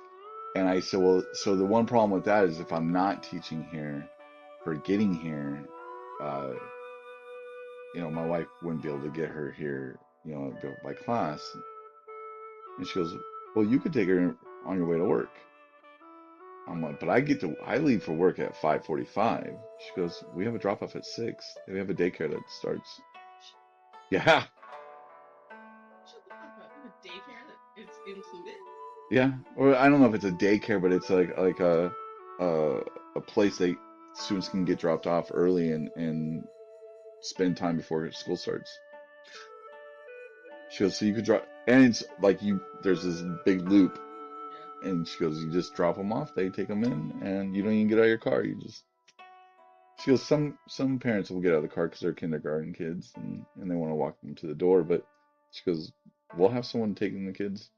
And I said, well, so the one problem with that is if I'm not teaching here, her getting here, uh, my wife wouldn't be able to get her here, by class. And she goes, well, you could take her on your way to work. I'm like, but I leave for work at 5:45. She goes, we have a drop off at 6. We have a daycare that starts. Yeah, Shut the fuck up. You have a daycare that it's included? yeah. Or I don't know if it's a daycare, but it's like a a place that students can get dropped off early and spend time before school starts. She goes, so you could drop, and it's like there's this big loop, Yeah. and she goes, you just drop them off, they take them in, and you don't even get out of your car. She goes, some parents will get out of the car because they're kindergarten kids and they want to walk them to the door, but she goes, we'll have someone taking the kids.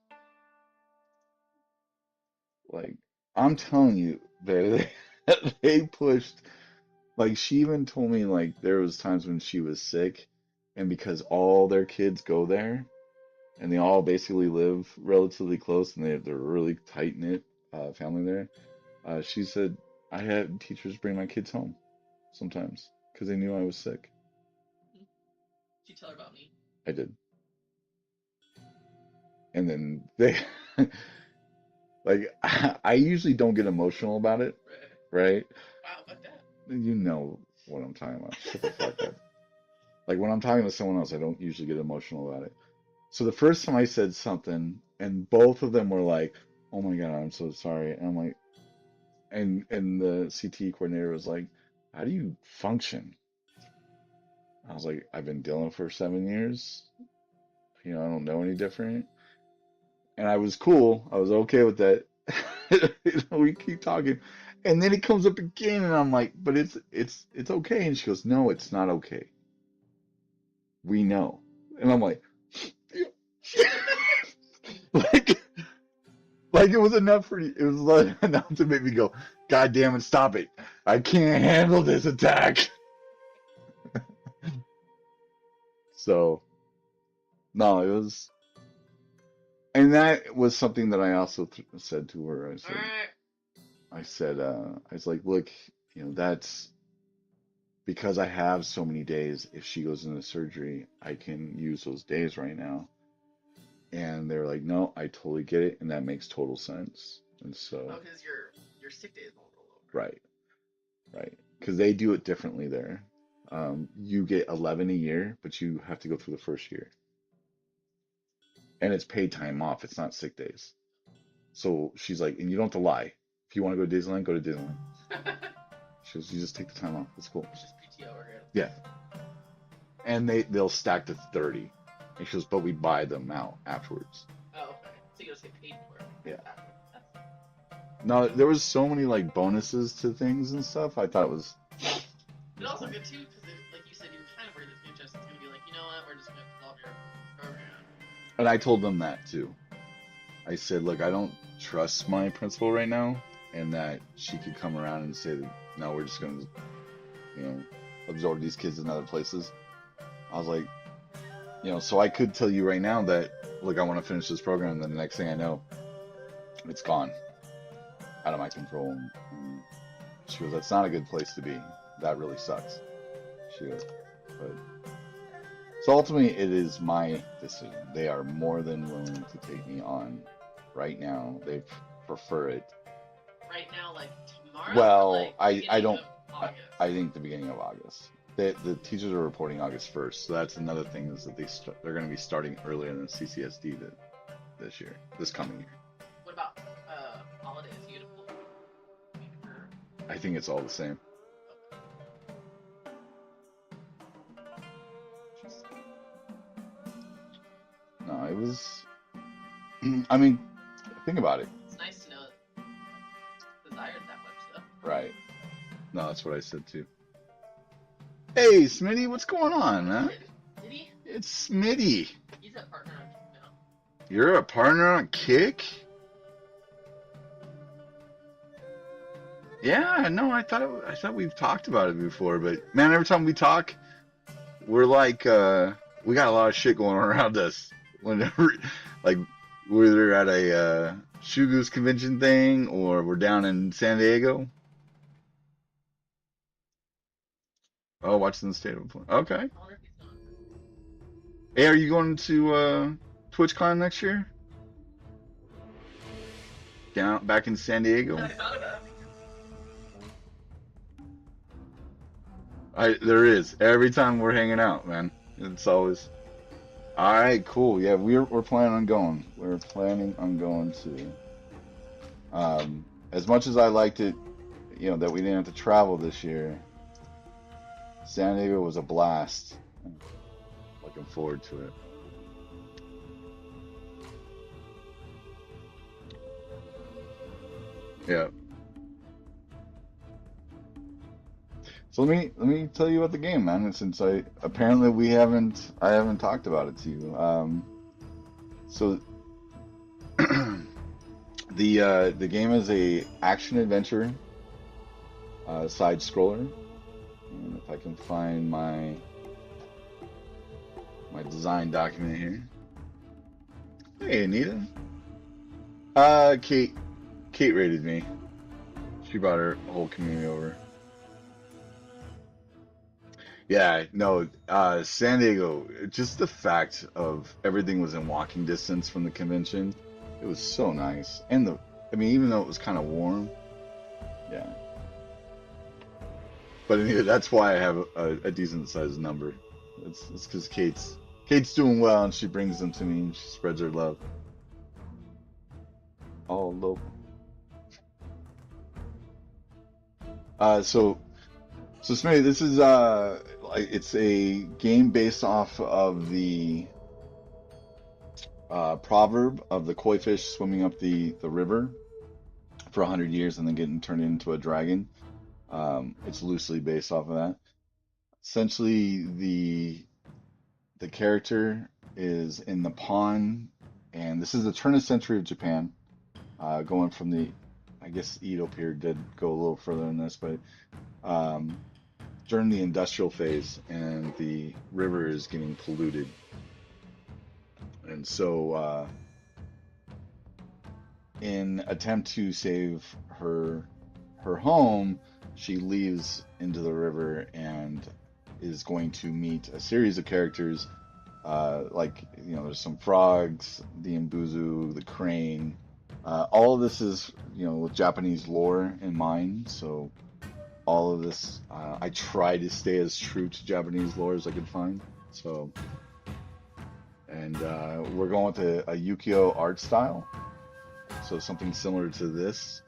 Like, I'm telling you, they pushed. Like, she even told me like there was times when she was sick, and because all their kids go there, and they all basically live relatively close, and they're really tight knit family there. She said I had teachers bring my kids home sometimes because they knew I was sick. Did you tell her about me? I did, and then they like I usually don't get emotional about it, Right. right? Wow, fuck that. You know what I'm talking about. Shut the fuck up. Like when I'm talking to someone else, I don't usually get emotional about it. So the first time I said something, and both of them were like, "Oh my God, I'm so sorry," and I'm like, and the CT coordinator was like, "How do you function?" I was like, "I've been dealing for 7 years. I don't know any different." And I was cool. I was okay with that. We keep talking, and then it comes up again, and I'm like, "But it's okay." And she goes, "No, it's not okay. We know." And I'm like, like, like it was enough for you. It was like enough to make me go, God damn it, stop it. I can't handle this attack. So, no, it was, and that was something that I also said to her. Alright. I was like, look, that's because I have so many days. If she goes into surgery, I can use those days right now. And they're like, no, I totally get it. And that makes total sense. And Oh, so, because your sick days won't roll over. right. Right. Because they do it differently there. You get 11 a year, but you have to go through the first year. And it's paid time off. It's not sick days. So she's like, and you don't have to lie. If you want to go to Disneyland, go to Disneyland. She goes, you just take the time off. It's cool. It's just PTO or here. Yeah. And they'll stack to 30. And she goes, but we buy them out afterwards. Oh, okay. So you gotta get paid for it. Yeah. No, there was so many like bonuses to things and stuff. I thought it was But just also fun. good too, because like you said, you were kind of worried that Pinterest is gonna be like, you know what, we're just gonna develop your program. And I told them that too. I said, look, I don't trust my principal right now, and that she could come around and say that no, we're just gonna, you know, absorb these kids in other places. I was like, so I could tell you right now that, look, I want to finish this program, and then the next thing I know, it's gone out of my control. And she goes, that's not a good place to be. That really sucks. She goes, but so ultimately, it is my decision. They are more than willing to take me on right now. They prefer it. Right now, like tomorrow, or Well, like I beginning don't. of I August. think the beginning of August. The teachers are reporting August 1st, so that's another thing is that they're going to be starting earlier than CCSD this year, this coming year. What about holidays? You gonna pull maybe for? I think it's all the same. No, it was. I mean, think about it. It's nice to know that desired that much though. Right. No, that's what I said too. Hey, Smitty, what's going on, What man? is it? Did he? It's Smitty. He's a partner on now. You're a partner on Kick? Yeah, no, I thought we've talked about it before, but man, every time we talk, we're like we got a lot of shit going on around us. Whenever like we're at a Shoe Goose convention thing or we're down in San Diego. Oh, watching the state of play. Okay. I wonder if he's gone. Hey, are you going to TwitchCon next year? Down back in San I Diego? thought about it. There is. Every time we're hanging out, man. It's always all right, cool. Yeah, we're planning on going. We're planning on going to. As much as I liked it, that we didn't have to travel this year, San Diego was a blast. Looking forward to it. Yeah. So let me tell you about the game, man. Since I apparently I haven't talked about it to you. So the game is a action adventure side scroller. And if I can find my design document here. Hey, Anita. Kate rated me. She brought her whole community over. Yeah, no, San Diego, just the fact of everything was in walking distance from the convention, it was so nice. And I mean, even though it was kind of warm, yeah. But anyway, that's why I have a decent sized number. It's because Kate's doing well and she brings them to me and she spreads her love. All local. So Smitty, this is it's a game based off of the proverb of the koi fish swimming up the river for 100 years and then getting turned into a dragon. It's loosely based off of that. Essentially, the character is in the pawn, and this is the turn of century of Japan, going from the, I guess Edo period did go a little further in this, but um, during the industrial phase, and the river is getting polluted, and so in attempt to save her home, she leaves into the river and is going to meet a series of characters. Like there's some frogs, the Imbuzu, the crane. All of this is with Japanese lore in mind. So all of this, I try to stay as true to Japanese lore as I could find. So, and we're going with a Yukio art style. So something similar to this,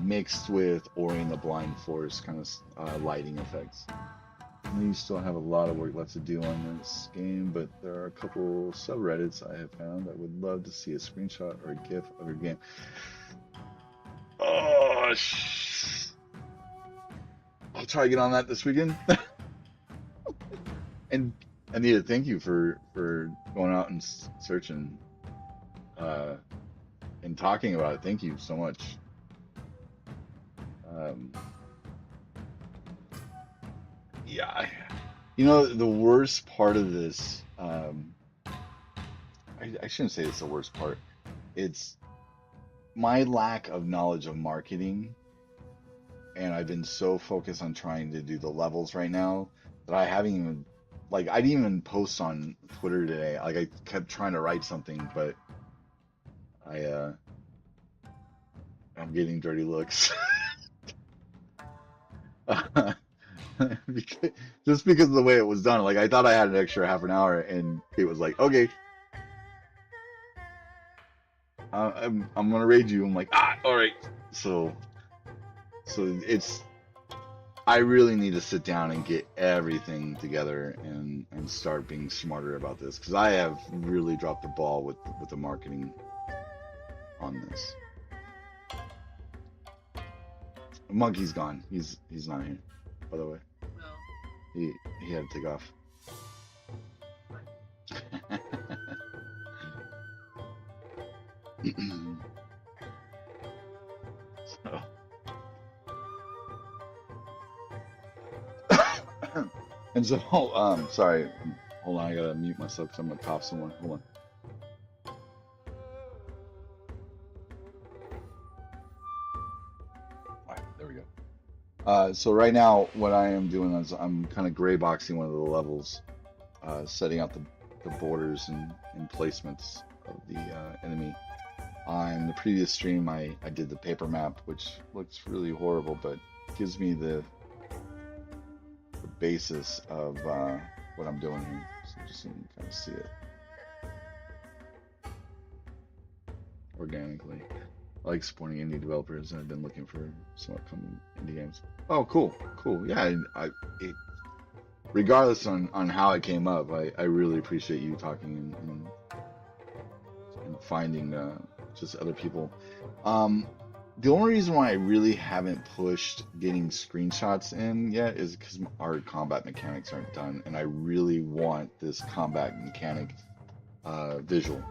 mixed with Ori and the Blind Forest kind of lighting effects. We still have a lot of work left to do on this game, but there are a couple subreddits I have found. I would love to see a screenshot or a GIF of your game. Oh, I'll try to get on that this weekend. And Anita, thank you for going out and searching uh, and talking about it. Thank you so much. Um, yeah, you know the worst part of this. I shouldn't say it's the worst part. It's my lack of knowledge of marketing, and I've been so focused on trying to do the levels right now that I haven't even like I didn't even post on Twitter today. Like I kept trying to write something, but I I'm getting dirty looks. because, just because of the way it was done. Like I thought I had an extra half an hour, and Kate was like, "Okay, I'm gonna raid you." I'm like, "Ah, all right." So it's I really need to sit down and get everything together and start being smarter about this because I have really dropped the ball with the marketing on this. Monkey's gone. He's not here, by the way. Well, He had to take off. fine. So, and so, sorry, hold on, I gotta mute myself because I'm gonna cough somewhere. Hold on. All right, there we go. So right now, what I am doing is I'm kind of gray boxing one of the levels, setting out the borders and placements of the enemy. On the previous stream, I did the paper map, which looks really horrible, but gives me the basis of what I'm doing here. So just so you can kind of see it organically. I like supporting indie developers. I've been looking for some upcoming indie games. Oh, cool, cool. Yeah, it, regardless on how it came up, I really appreciate you talking and finding just other people. Um, the only reason why I really haven't pushed getting screenshots in yet is because our combat mechanics aren't done, and I really want this combat mechanic visual.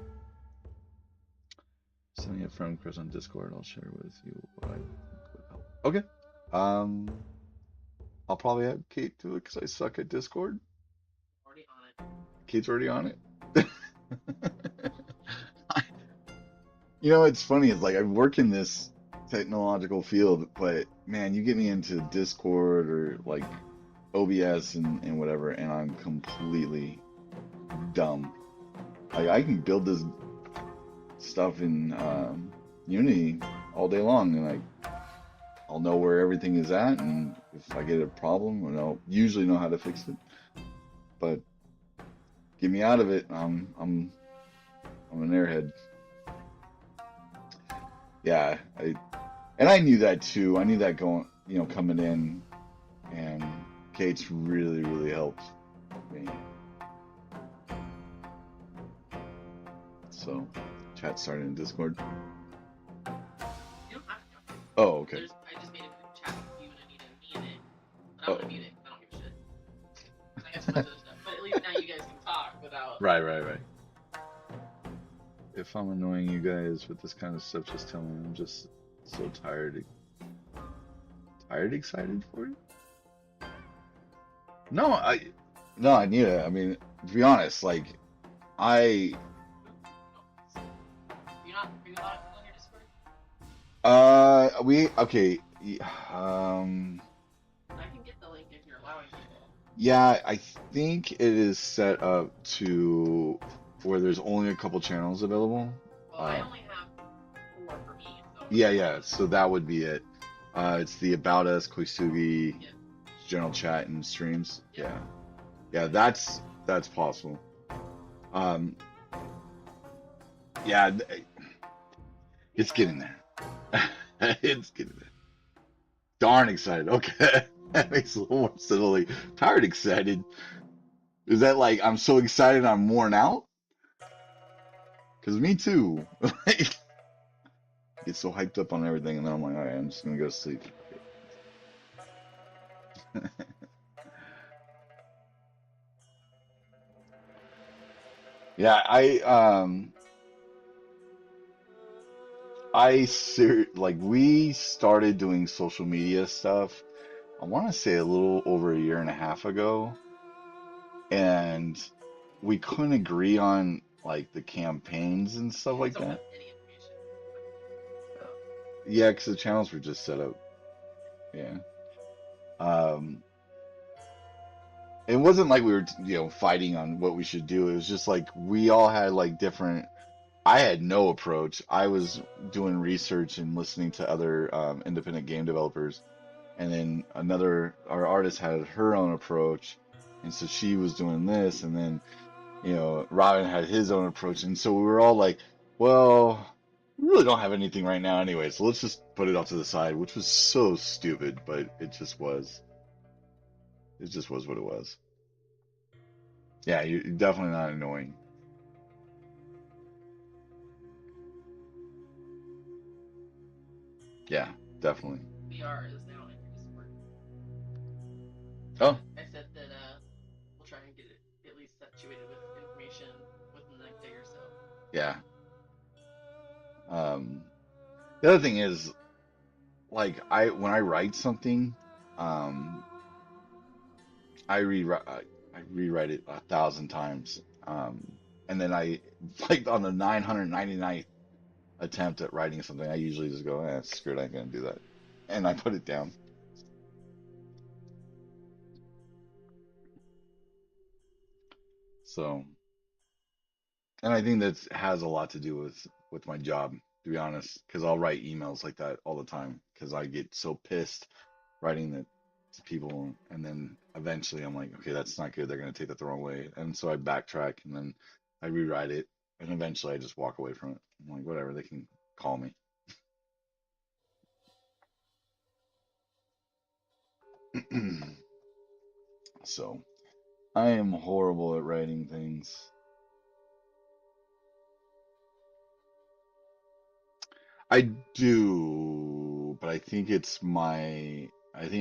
Sending a friend request on Discord. I'll share with you what I think would help. Okay. Um, I'll probably have Kate do it because I suck at Discord. Already on it. Kate's already on it. You know, it's funny. It's like I work in this technological field, but man, you get me into Discord or like OBS and whatever, and I'm completely dumb. Like I can build this stuff in Unity all day long, and I'll know where everything is at, and if I get a problem, and I'll usually know how to fix it. But get me out of it, I'm an airhead. Yeah, and I knew that too. I knew that going, coming in, and Kate's really helped me. So, chat started in Discord. You don't have to. Oh, okay. I just made a group chat with you and Anita and me in it, but I'm Oh, gonna mute it. I don't give a shit. I got too much other stuff. But at least now you guys can talk without. right. If I'm annoying you guys with this kind of stuff, just tell me. I'm just so tired. Tired, excited for you? No, I need it. I mean, to be honest, like, I, You're not. Are you allowed on your Discord? okay, I can get the link if you're allowing people. yeah, I think it is set up to where there's only a couple channels available. Well, I only have 4 for me, so. Yeah, so that would be it. It's the About Us, Koisugi, Yeah. general chat, and streams. Yeah. Yeah, that's possible. Yeah, it's getting there. It's getting there. Darn excited. Okay, that makes a little more subtly. Tired excited. Is that like I'm so excited I'm worn out? Because me too. Get so hyped up on everything, and then I'm like, all right, I'm just gonna go to sleep. Yeah, like we started doing social media stuff. I want to say a little over a year and a half ago, and we couldn't agree on like the campaigns and stuff Yeah, I like don't have that. any information. So Yeah, because the channels were just set up. Yeah. Um, it wasn't like we were, fighting on what we should do. It was just like we all had like different. I had no approach. I was doing research and listening to other independent game developers, and then our artist had her own approach, and so she was doing this, and then Robin had his own approach, and so we were all like, well, we really don't have anything right now anyway, so let's just put it off to the side, which was so stupid, but it just was. It just was what it was. Yeah, you're definitely not annoying. Yeah, definitely. VR is now in your Discord. Oh, I said that we'll try and get it at least situated with information within the next day or so. yeah. Um, the other thing is, like, when I write something, um, I rewrite it 1,000 times. And then like on the 999th attempt at writing something, I usually just go, screw it, I ain't gonna do that, and I put it down. So, and I think that has a lot to do with my job, to be honest, because I'll write emails like that all the time because I get so pissed writing that to people, and then eventually I'm like, okay, that's not good. They're gonna take that the wrong way, and so I backtrack and then I rewrite it, and eventually I just walk away from it. I'm like, whatever, they can call me. So I am horrible at writing things. I do, but I think it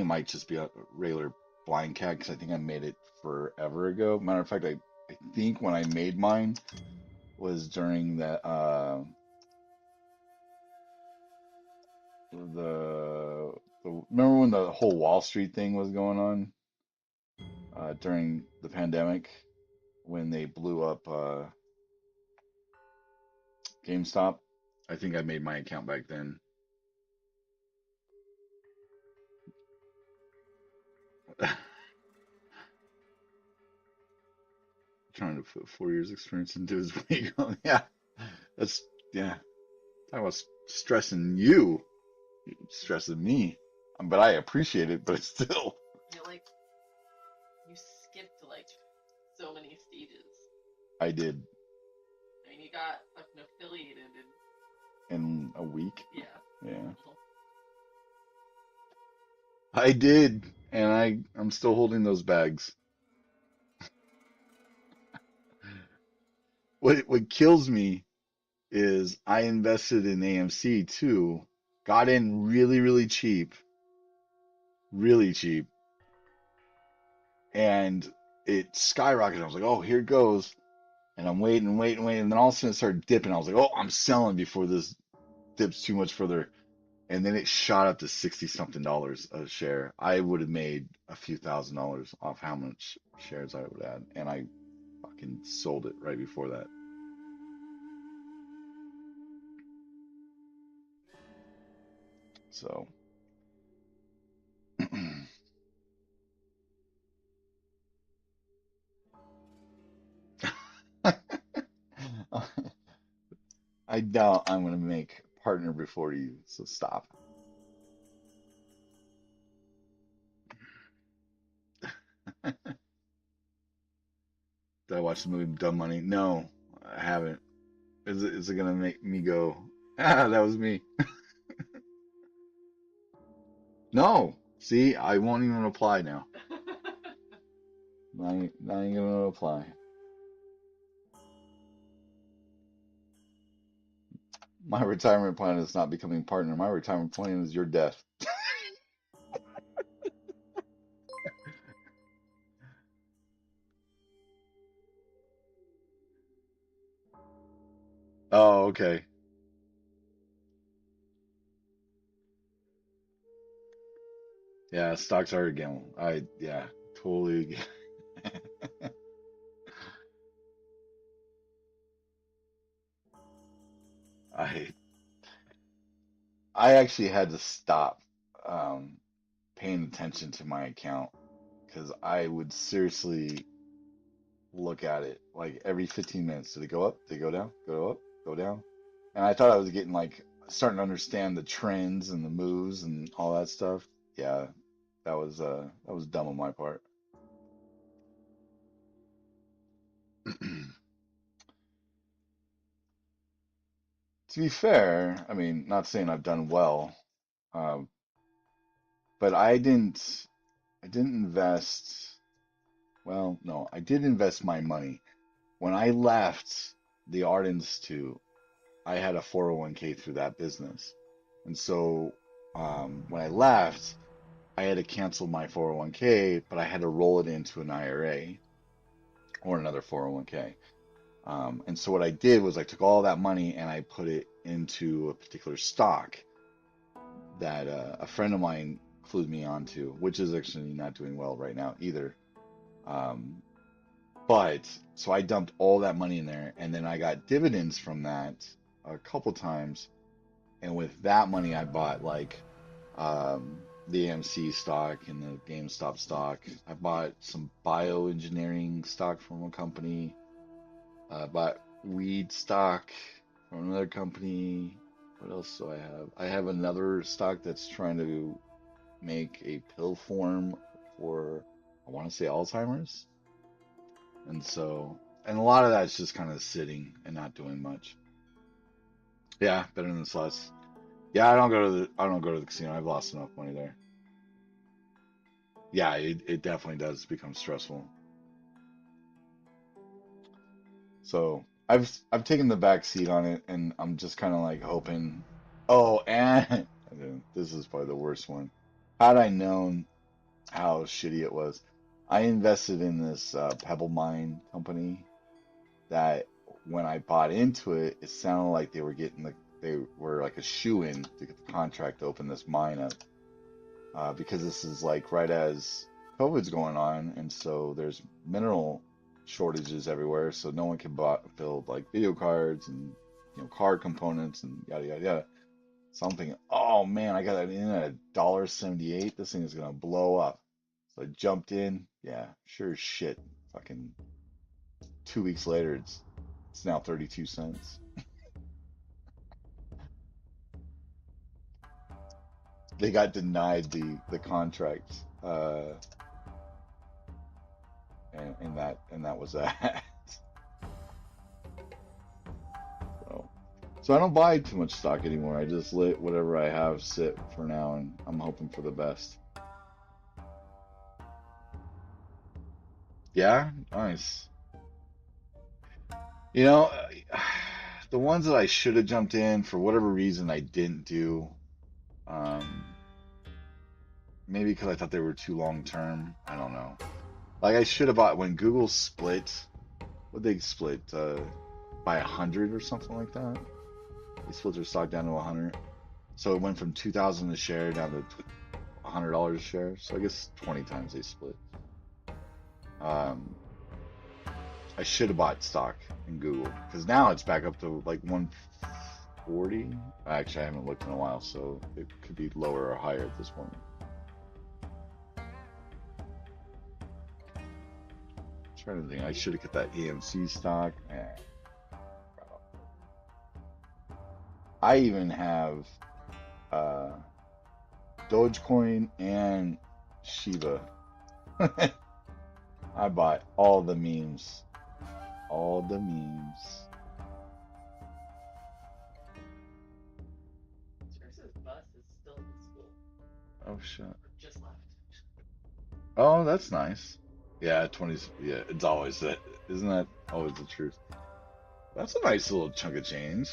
might just be a regular Blindkat because I think I made it forever ago. Matter of fact, I think when I made mine was during remember when the whole Wall Street thing was going on during the pandemic when they blew up GameStop. I think I made my account back then. Trying to put 4 years experience into his week. Yeah, that's yeah. Talk about stressing you, stressing me. But I appreciate it, but it's still. Yeah, like you skipped like so many stages. I did I mean, you got fucking affiliated and in a week. yeah. Yeah, Well, I did, and I'm still holding those bags. What kills me is I invested in AMC too, got in really really cheap, and it skyrocketed. I was like, oh, here it goes. And I'm waiting. And then all of a sudden it started dipping. I was like, oh, I'm selling before this dips too much further. And then it shot up to 60 something dollars a share. I would have made a few $1,000s off how much shares I would add. And I fucking sold it right before that. So I doubt I'm going to make partner before you. So stop. Did I watch the movie Dumb Money? No, I haven't. Is it gonna make me go, that was me? No. See, I won't even reply now. Not even gonna reply. My retirement plan is not becoming partner. My retirement plan is your death. Oh, okay. Yeah, stocks are a gamble. Yeah, totally. I I actually had to stop um, paying attention to my account because I would seriously look at it like every 15 minutes. Did it go up? Did it go down? Go up? Go down? And I thought I was getting like starting to understand the trends and the moves and all that stuff. Yeah, that was dumb on my part. To be fair, I mean, not saying I've done well, um, but I didn't invest. Well, no, I did invest my money. When I left the Art Institute, I had a 401k through that business. And so when I left, I had to cancel my 401k, but I had to roll it into an IRA or another 401k. And so what I did was I took all that money and I put it into a particular stock that a friend of mine clued me onto, which is actually not doing well right now either. Um, But so I dumped all that money in there, and then I got dividends from that a couple times. And with that money, I bought like the AMC stock and the GameStop stock. I bought some bioengineering stock from a company. I bought weed stock from another company. What else do I have? I have another stock that's trying to make a pill form for, I want to say Alzheimer's. And so, and a lot of that's just kind of sitting and not doing much. Yeah, better than slots. Yeah, I don't go to the casino. I've lost enough money there. Yeah, it definitely does become stressful. So I've taken the back seat on it, and I'm just kind of like hoping. Oh, and this is probably the worst one. Had I known how shitty it was, I invested in this Pebble Mine company that when I bought into it, it sounded like they were like a shoe-in to get the contract to open this mine up. Because this is like right as COVID's going on, and so there's mineral shortages everywhere, so no one can build like video cards and car components and yada yada yada. So I'm thinking, oh man, I got it in at $1.78. This thing is gonna blow up. So I jumped in. Yeah, sure as shit. Fucking 2 weeks later, it's now 32 cents. They got denied the contract, and that was that. So, so I don't buy too much stock anymore. I just let whatever I have sit for now, and I'm hoping for the best. Yeah, nice. You know, the ones that I should have jumped in for whatever reason I didn't do. Um, Maybe because I thought they were too long term. I don't know. Like I should have bought when Google split. What they split by 100 or something like that. They split their stock down to 100. So it went from 2,000 a share down to $100 a share. So I guess 20 times they split. Um, I should have bought stock in Google because now it's back up to like 140. Actually, I haven't looked in a while, so it could be lower or higher at this point. I'm trying to think, I should have got that AMC stock. I even have uh, Dogecoin and Shiba. I bought all the memes. All the memes. Teresa's bus is still in the school. Oh shit. Or just left. Oh, that's nice. Yeah, 20s. Yeah, it's always that. Isn't that always the truth? That's a nice little chunk of change.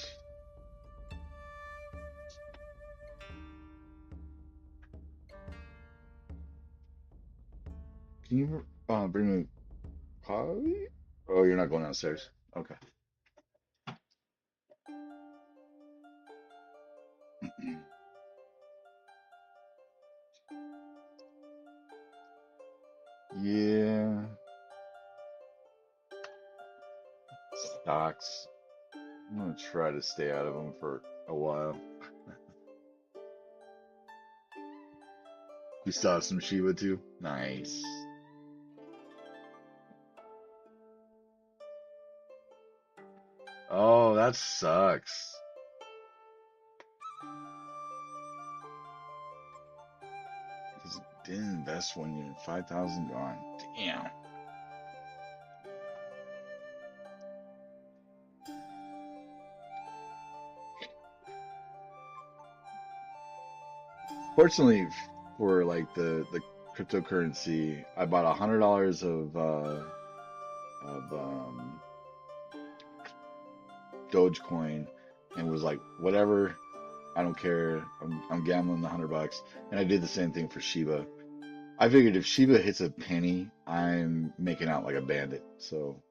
Can you bring me coffee? Oh, you're not going downstairs. Okay. Yeah. Stocks. I'm gonna try to stay out of them for a while. You saw some Shiba too? Nice. Oh, that sucks. Because didn't invest 1 year, 5,000 gone. Damn. Fortunately for like the cryptocurrency, I bought $100 of Dogecoin and was like, whatever, I don't care. I'm gambling the $100, and I did the same thing for Shiba. I figured if Shiba hits a penny, I'm making out like a bandit. So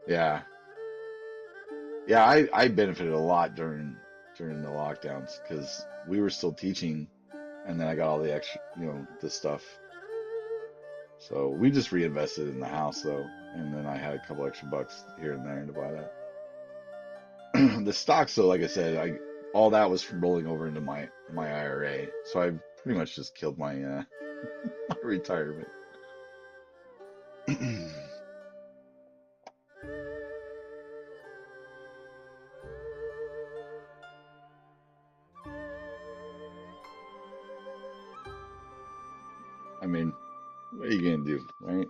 yeah, yeah, I benefited a lot during the lockdowns because we were still teaching, and then I got all the extra, the stuff. So we just reinvested in the house though, and then I had a couple extra bucks here and there to buy that. The stocks though, like I said, I all that was from rolling over into my IRA. So I pretty much just killed my my retirement. I mean, what are you gonna do, right?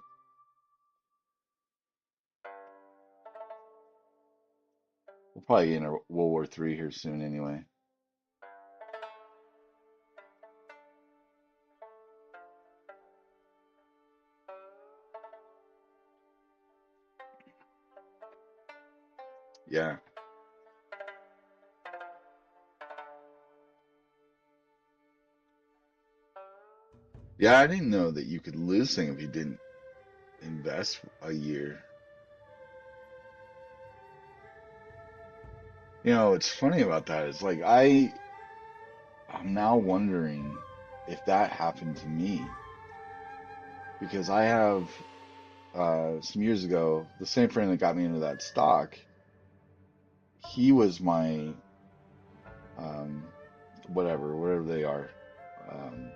We'll probably get in a World War III here soon anyway. Yeah. Yeah, I didn't know that you could lose things if you didn't invest a year. What's funny about that is like I'm now wondering if that happened to me because I have some years ago, the same friend that got me into that stock, he was my um whatever they are. Um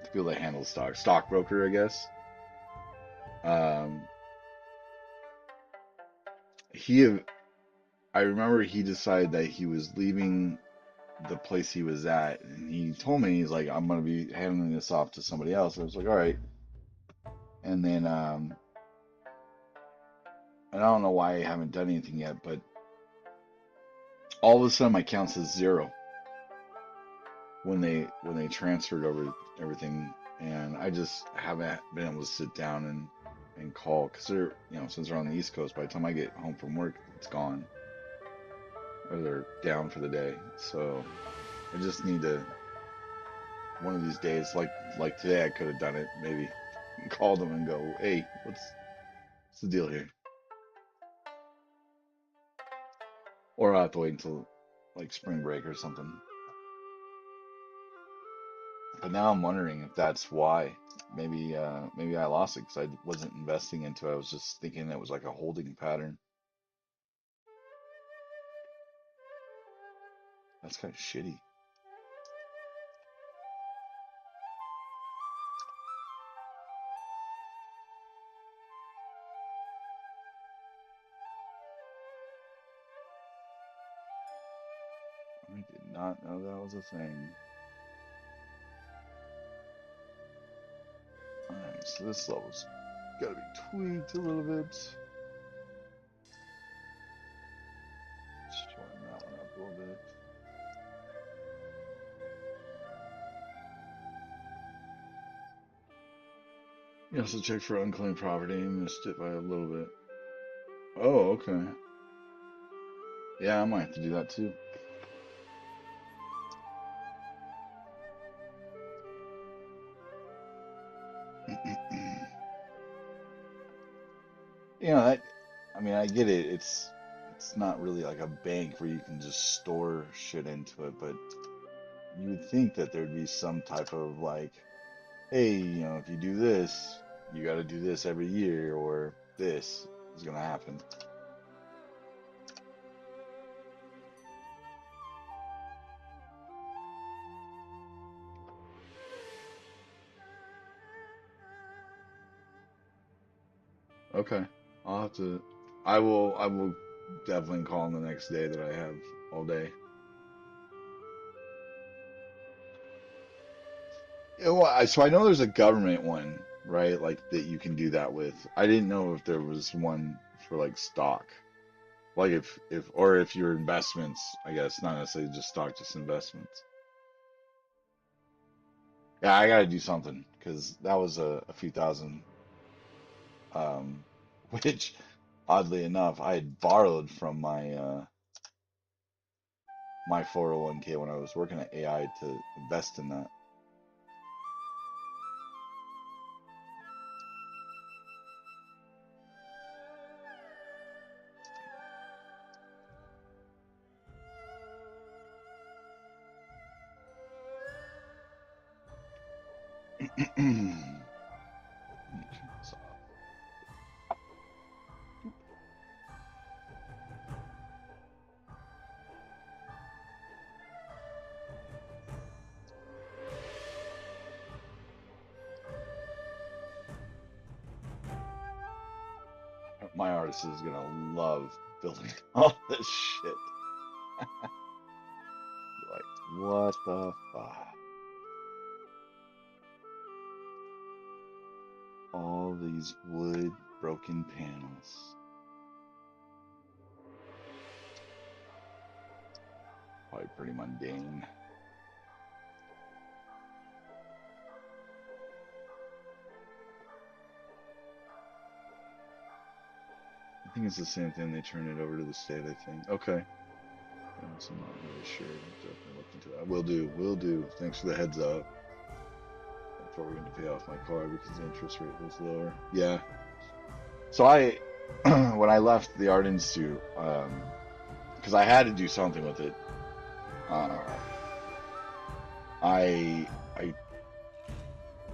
the people that handle stockbroker, I guess. Um he I remember he decided that he was leaving the place he was at, and he told me he's like, I'm gonna be handing this off to somebody else. I was like, all right. And then and I don't know why I haven't done anything yet, but all of a sudden my count says zero when they transferred over everything, and I just haven't been able to sit down and call because they're since they're on the East Coast, by the time I get home from work, it's gone or they're down for the day. So I just need to one of these days, like today, I could have done it. Maybe call them and go, hey, what's the deal here? Or I have to wait until like spring break or something. But now I'm wondering if that's why. Maybe I lost it because I wasn't investing into it. I was just thinking it was like a holding pattern. That's kind of shitty. I did not know that was a thing. Alright, so this level's gotta be tweaked a little bit. Shorten that one up a little bit. You also check for unclaimed property. Missed it by a little bit. Oh, okay. Yeah, I might have to do that too. you know that I mean I get it. It's not really like a bank where you can just store shit into it, but you would think that there'd be some type of like, hey, if you do this, you got to do this every year, or this is gonna happen. Okay, I'll have to. I will definitely call in the next day that I have all day. So I know there's a government one, right? Like that you can do that with. I didn't know if there was one for like stock. Like if or if your investments, I guess, not necessarily just stock, just investments. Yeah, I gotta do something because that was a few thousand, um, which oddly enough, I had borrowed from my 401k when I was working at AI to invest in that. Let me turn this off. My artist is gonna love building all this shit. Be like, what the fuck? All these wood broken panels. Probably pretty mundane. I think it's the same thing. They turn it over to the state, I think. Okay. So I'm not really sure. I'll definitely look into that. Will do. Will do. Thanks for the heads up. Before we going to pay off my car because the interest rate was lower. Yeah. So I, when I left the art institute, because I had to do something with it, uh, I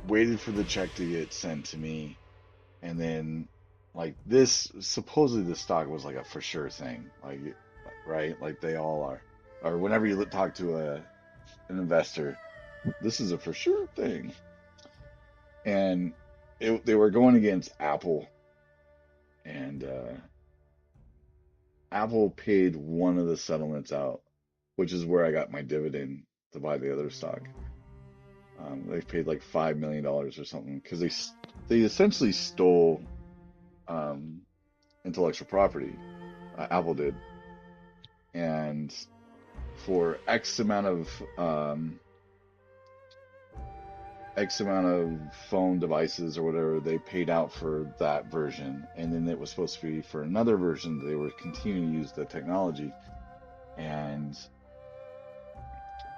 waited for the check to get sent to me, and then like this, supposedly the stock was like a for sure thing, like right, like they all are, or whenever you talk to an investor, this is a for sure thing, and they were going against Apple, and Apple paid one of the settlements out, which is where I got my dividend to buy the other stock. They paid like $5 million or something because they essentially stole um, intellectual property. Apple did, and for X amount of phone devices or whatever, they paid out for that version, and then it was supposed to be for another version. They were continuing to use the technology, and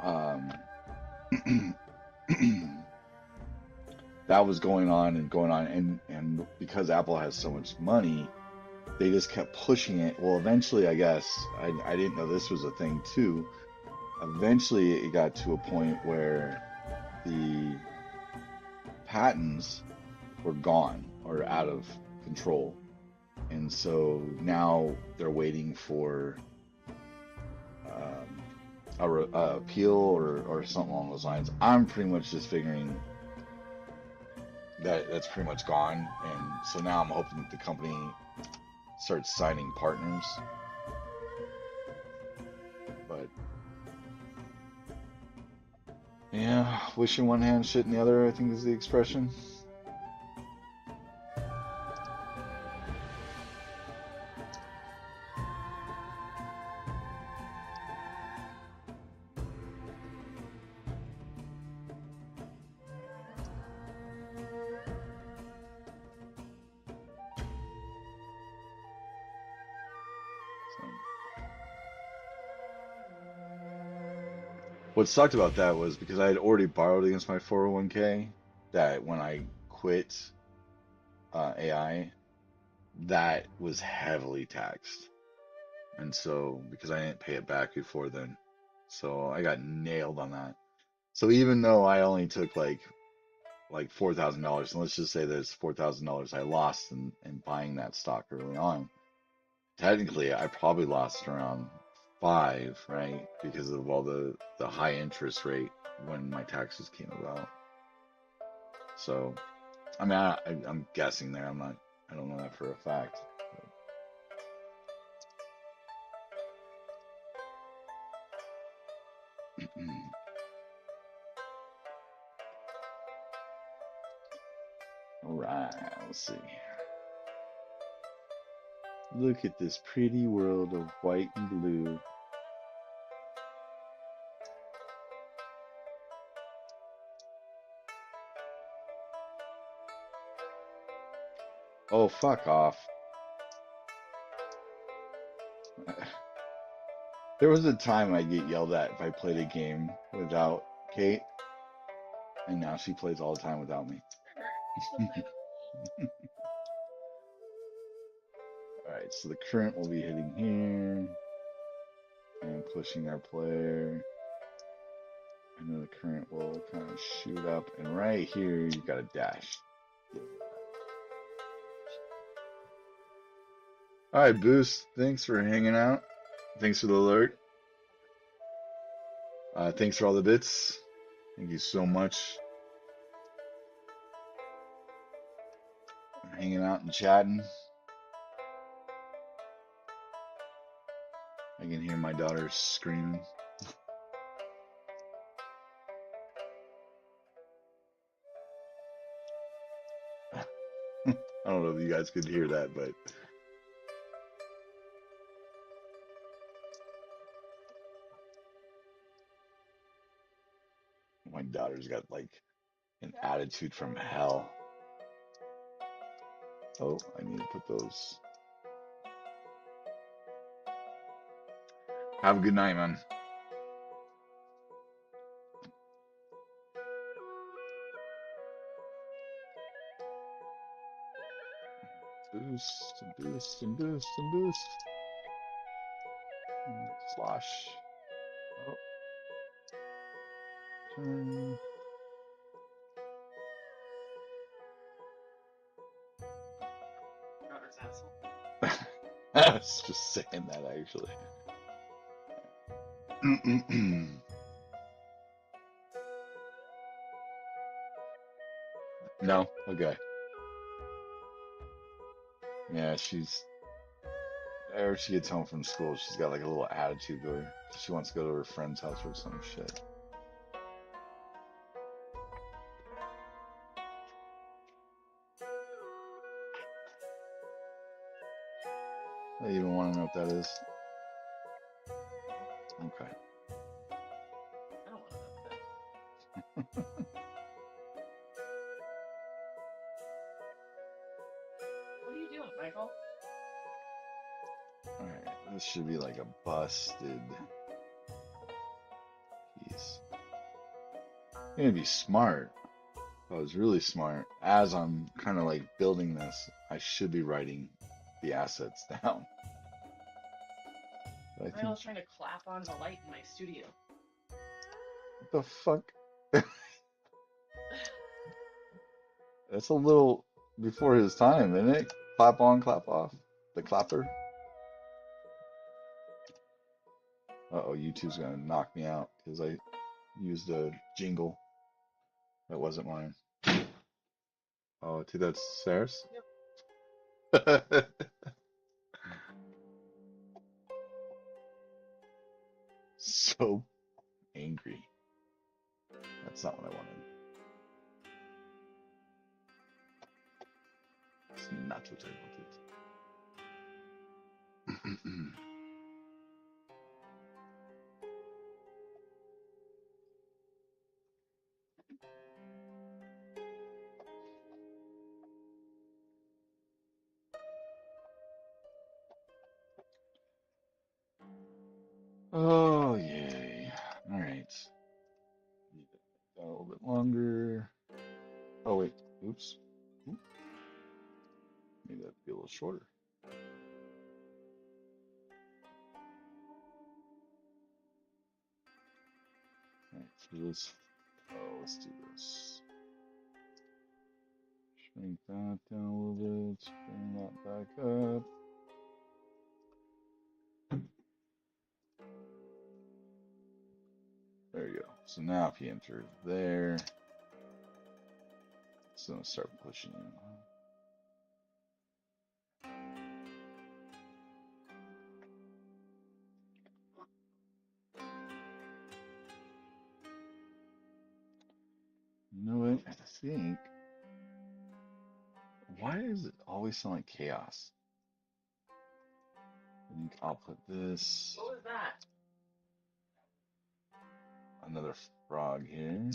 um, that was going on and going on, and because Apple has so much money, they just kept pushing it. Well, eventually, I guess I didn't know this was a thing too. Eventually, it got to a point where the patents were gone or out of control. And so now they're waiting for um, a appeal or something along those lines. I'm pretty much just figuring that that's pretty much gone. And so now I'm hoping that the company starts signing partners. But yeah, wishing one hand, shit in the other, I think is the expression. So what sucked about that was because I had already borrowed against my 401k, that when I quit AI, that was heavily taxed. And so, because I didn't pay it back before then, so I got nailed on that. So even though I only took like $4,000, and let's just say there's $4,000 I lost in buying that stock early on, technically I probably lost around five, right? Because of all the high interest rate when my taxes came about. So I mean, I'm guessing there. I'm not. I don't know that for a fact. But all right, let's see. Look at this pretty world of white and blue. Oh, fuck off. There was a time I get yelled at if I played a game without Kate, and now she plays all the time without me. She'll play with All right, so the current will be hitting here and pushing our player. And then the current will kind of shoot up. And right here, you got a dash. All right, Boost. Thanks for hanging out. Thanks for the alert. Thanks for all the bits. Thank you so much for hanging out and chatting. I can hear my daughter screaming. I don't know if you guys could hear that, but my daughter's got like an attitude from hell. Oh, I need to put those. Have a good night, man. Boost and boost and boost and boost. Slosh. Oh, turn. daughter's asshole. I was just saying that actually. No? Okay. Yeah, she's, or she gets home from school, she's got like a little attitude to her. She wants to go to her friend's house or some shit. I even want to know what that is. Okay. I don't want to know that. What are you doing, Michael? Alright, this should be like a busted piece. I'm gonna be smart. If I was really smart. As I'm kind of like building this, I should be writing the assets down. But I I think, was trying to clap on the light in my studio. what the fuck? That's a little before his time, isn't it? Clap on, clap off. The clapper. Uh-oh, YouTube's gonna knock me out because I used a jingle that wasn't mine. Oh, I think that's Sarah's. Yep. So angry. That's not what I wanted. It's not what I wanted. Oh, yay. All right. Need that a little bit longer. Oh, wait. Oops. Oop. Maybe that'd be a little shorter. Alright, so let's do this. Shrink that down a little bit, bring that back up. There you go. So now if you enter there, it's gonna start pushing in. You know what? I think. Why does it always sound like chaos? I think I'll put this. What was that? Another frog here.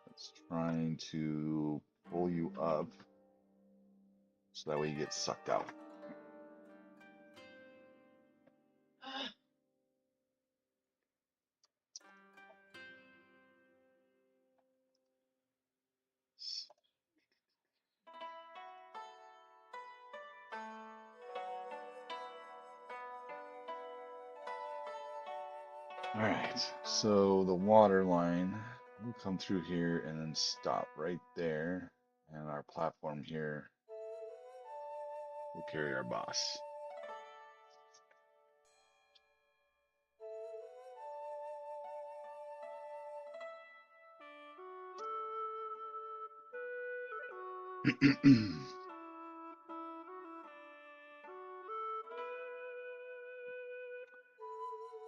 It's trying to pull you up so that way you get sucked out. All right, so the water line will come through here and then stop right there, and our platform here will carry our boss.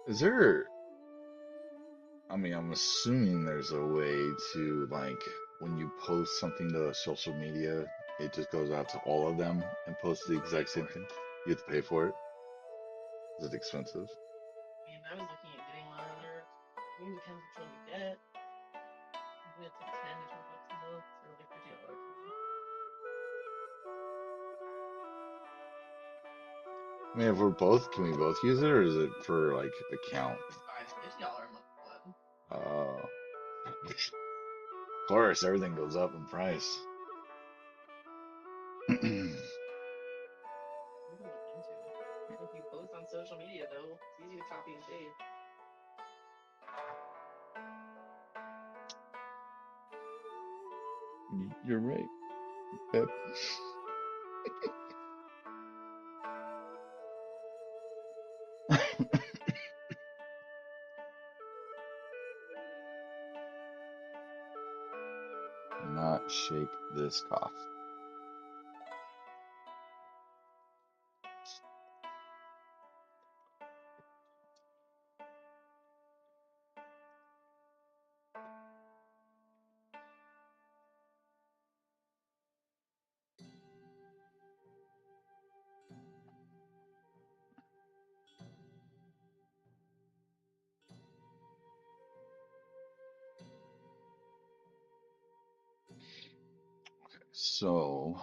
Is there, I mean, I'm assuming there's a way to, like, when you post something to social media, it just goes out to all of them and posts the exact same thing. You have to pay for it. Is it expensive? I mean, I was looking at getting one of their. I mean, depends which one you get. Usually it's like 10 to 20 bucks a month or like $50 a month. I mean, if we're both, can we both use it, or is it for like account? Just buy the $50 a month one. Oh, of course, everything goes up in price. We can look into it. If you post on social media, though, it's easy to copy and paste. You're right, Pep. Do not shake this cough. Okay, so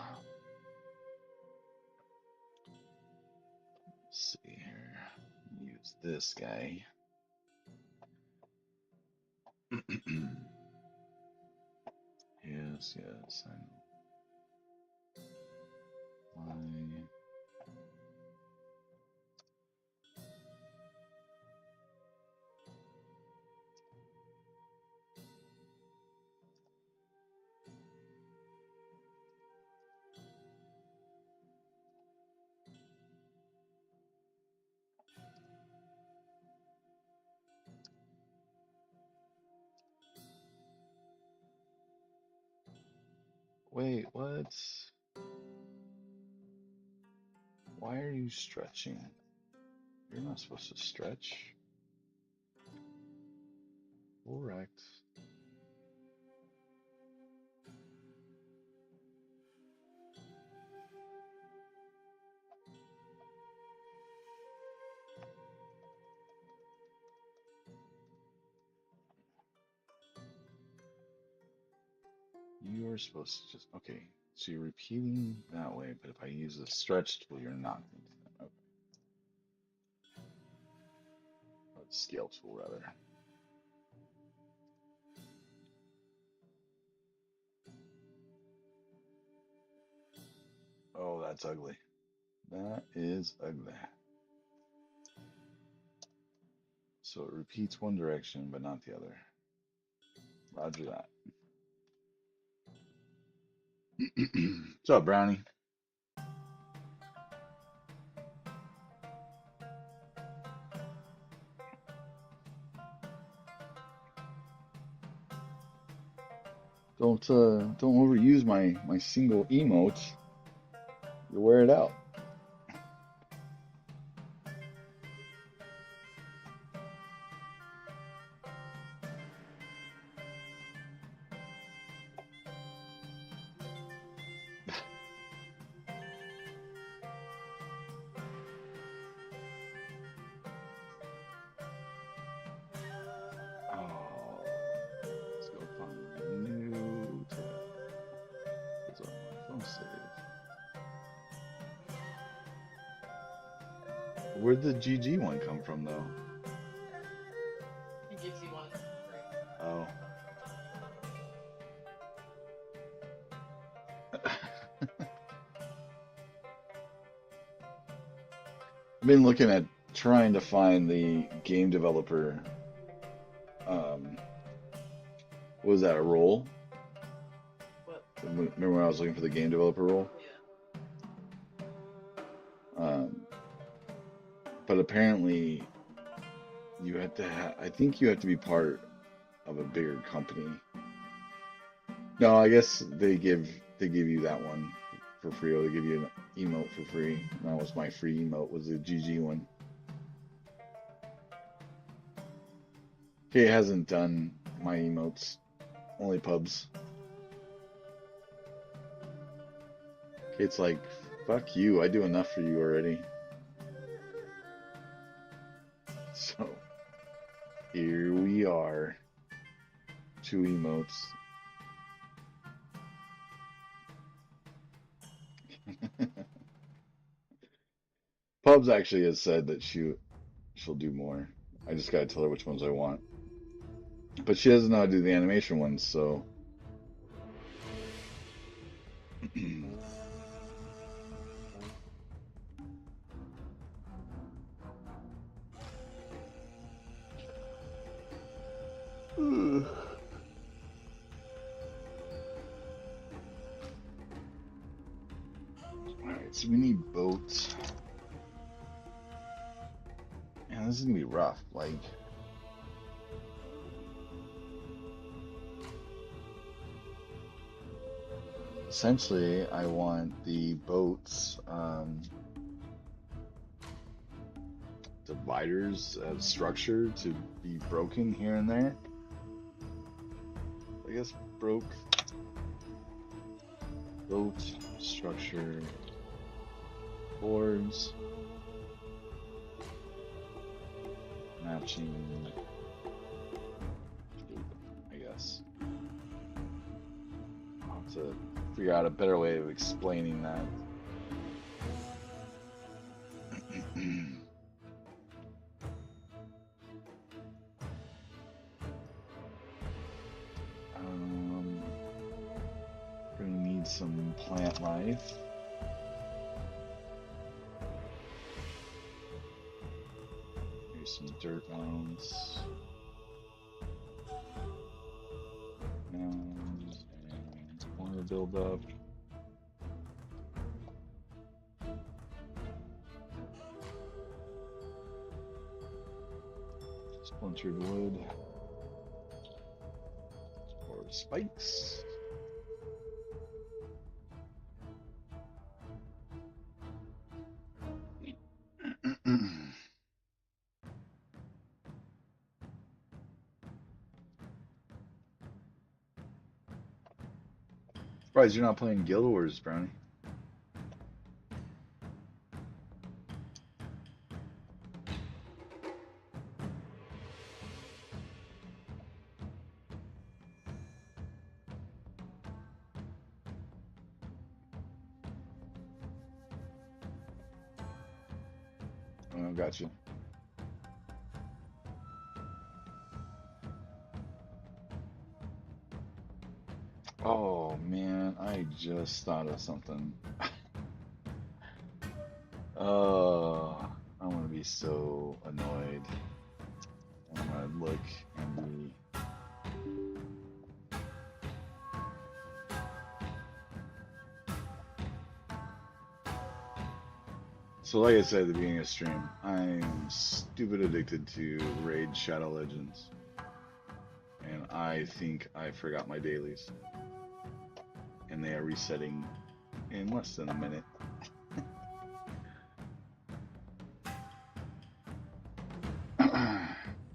let's see here. Use this guy. Yes, yes, I know. Why? Wait, what? Why are you stretching? You're not supposed to stretch. Correct. You are supposed to just, okay, so you're repeating that way, but if I use the stretch tool, you're not going to. Okay. Or the scale tool, rather. Oh, that's ugly. That is ugly. So it repeats one direction, but not the other. Roger that. What's up, Brownie? Don't overuse my single emote. You wear it out. Oh, let's go find new tab. What's on my phone save? Where'd the GG one come from, though? He gives you one for free. Oh. I've been looking at trying to find the game developer. Um, what was that, a role? What? Remember when I was looking for the game developer role? Yeah. Um, but apparently you have to I think you have to be part of a bigger company. No, I guess they give you that one for free, or they give you an emote for free. That was my free emote, was the GG one. He hasn't done my emotes, only pubs. It's like, fuck you, I do enough for you already. So here we are. 2 emotes. Pubs actually has said that she'll do more. I just gotta tell her which ones I want. But she doesn't know how to do the animation ones, so Alright, so we need boats. Man, this is gonna be rough. Like, essentially, I want the boats dividers of structure to be broken here and there. I guess broke boat structure boards matching I guess. I'll have to figure out a better way of explaining that. um, Gonna need some plant life. Maybe some dirt mounds. Mounds and water buildup. Splintered wood. Or spikes. Surprised you're not playing Guild Wars, Brownie. Oh, gotcha. Oh man, I just thought of something. Oh, I'm gonna be so annoyed. I'm gonna look and be. So, like I said at the beginning of stream, I'm stupid addicted to Raid Shadow Legends, and I think I forgot my dailies, and they are resetting in less than a minute.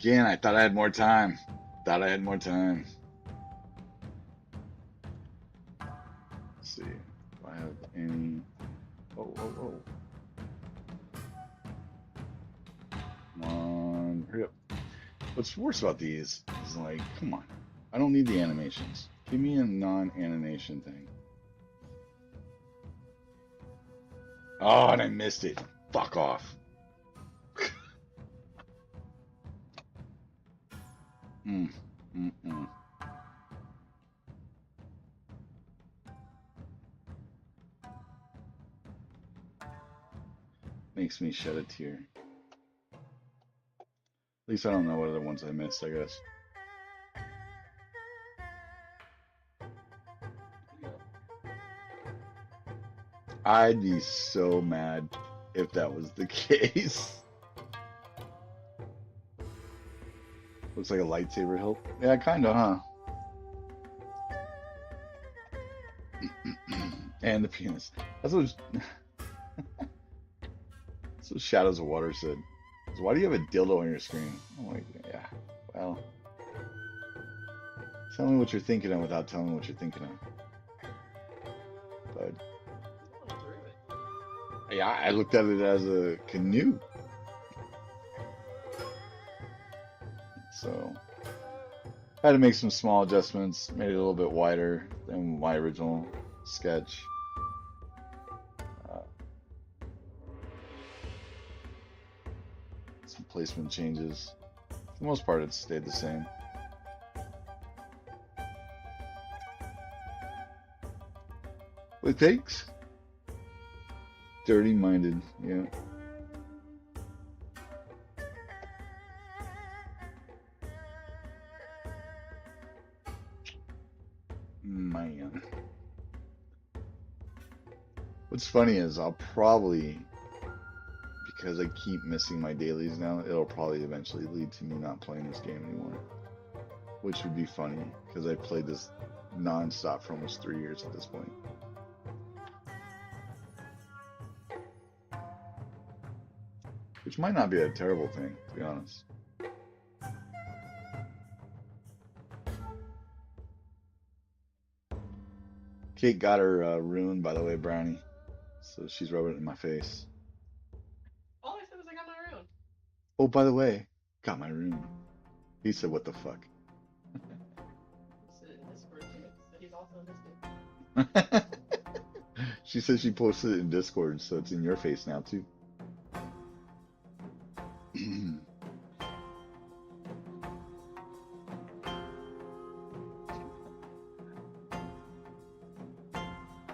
Again, I thought I had more time. Thought I had more time. Let's see. Do I have any? Oh, oh, oh. Come on, hurry up. What's worse about these is like, come on. I don't need the animations. Give me a non-animation thing. Oh, and I missed it. Fuck off. Mm, mm, mm. Makes me shed a tear. At least I don't know what other ones I missed, I guess. I'd be so mad if that was the case. Looks like a lightsaber hilt. Yeah, kinda, huh? And the penis. That's what, that's what Shadows of Water said. So why do you have a dildo on your screen? I'm like, yeah, well, tell me what you're thinking of without telling me what you're thinking of. But yeah, I looked at it as a canoe. So I had to make some small adjustments, made it a little bit wider than my original sketch. Uh, some placement changes. For the most part, it stayed the same. Well, thanks. Dirty minded, yeah. Man. What's funny is I'll probably, because I keep missing my dailies now, it'll probably eventually lead to me not playing this game anymore. Which would be funny, because I played this non-stop for almost 3 years at this point. Which might not be a terrible thing, to be honest. Kate got her rune, by the way, Brownie. So she's rubbing it in my face. All I said was I got my rune. Oh, by the way, got my rune. He said, what the fuck? Posted it in Discord too. So he's also in Discord. She said she posted it in Discord, so it's in your face now, too.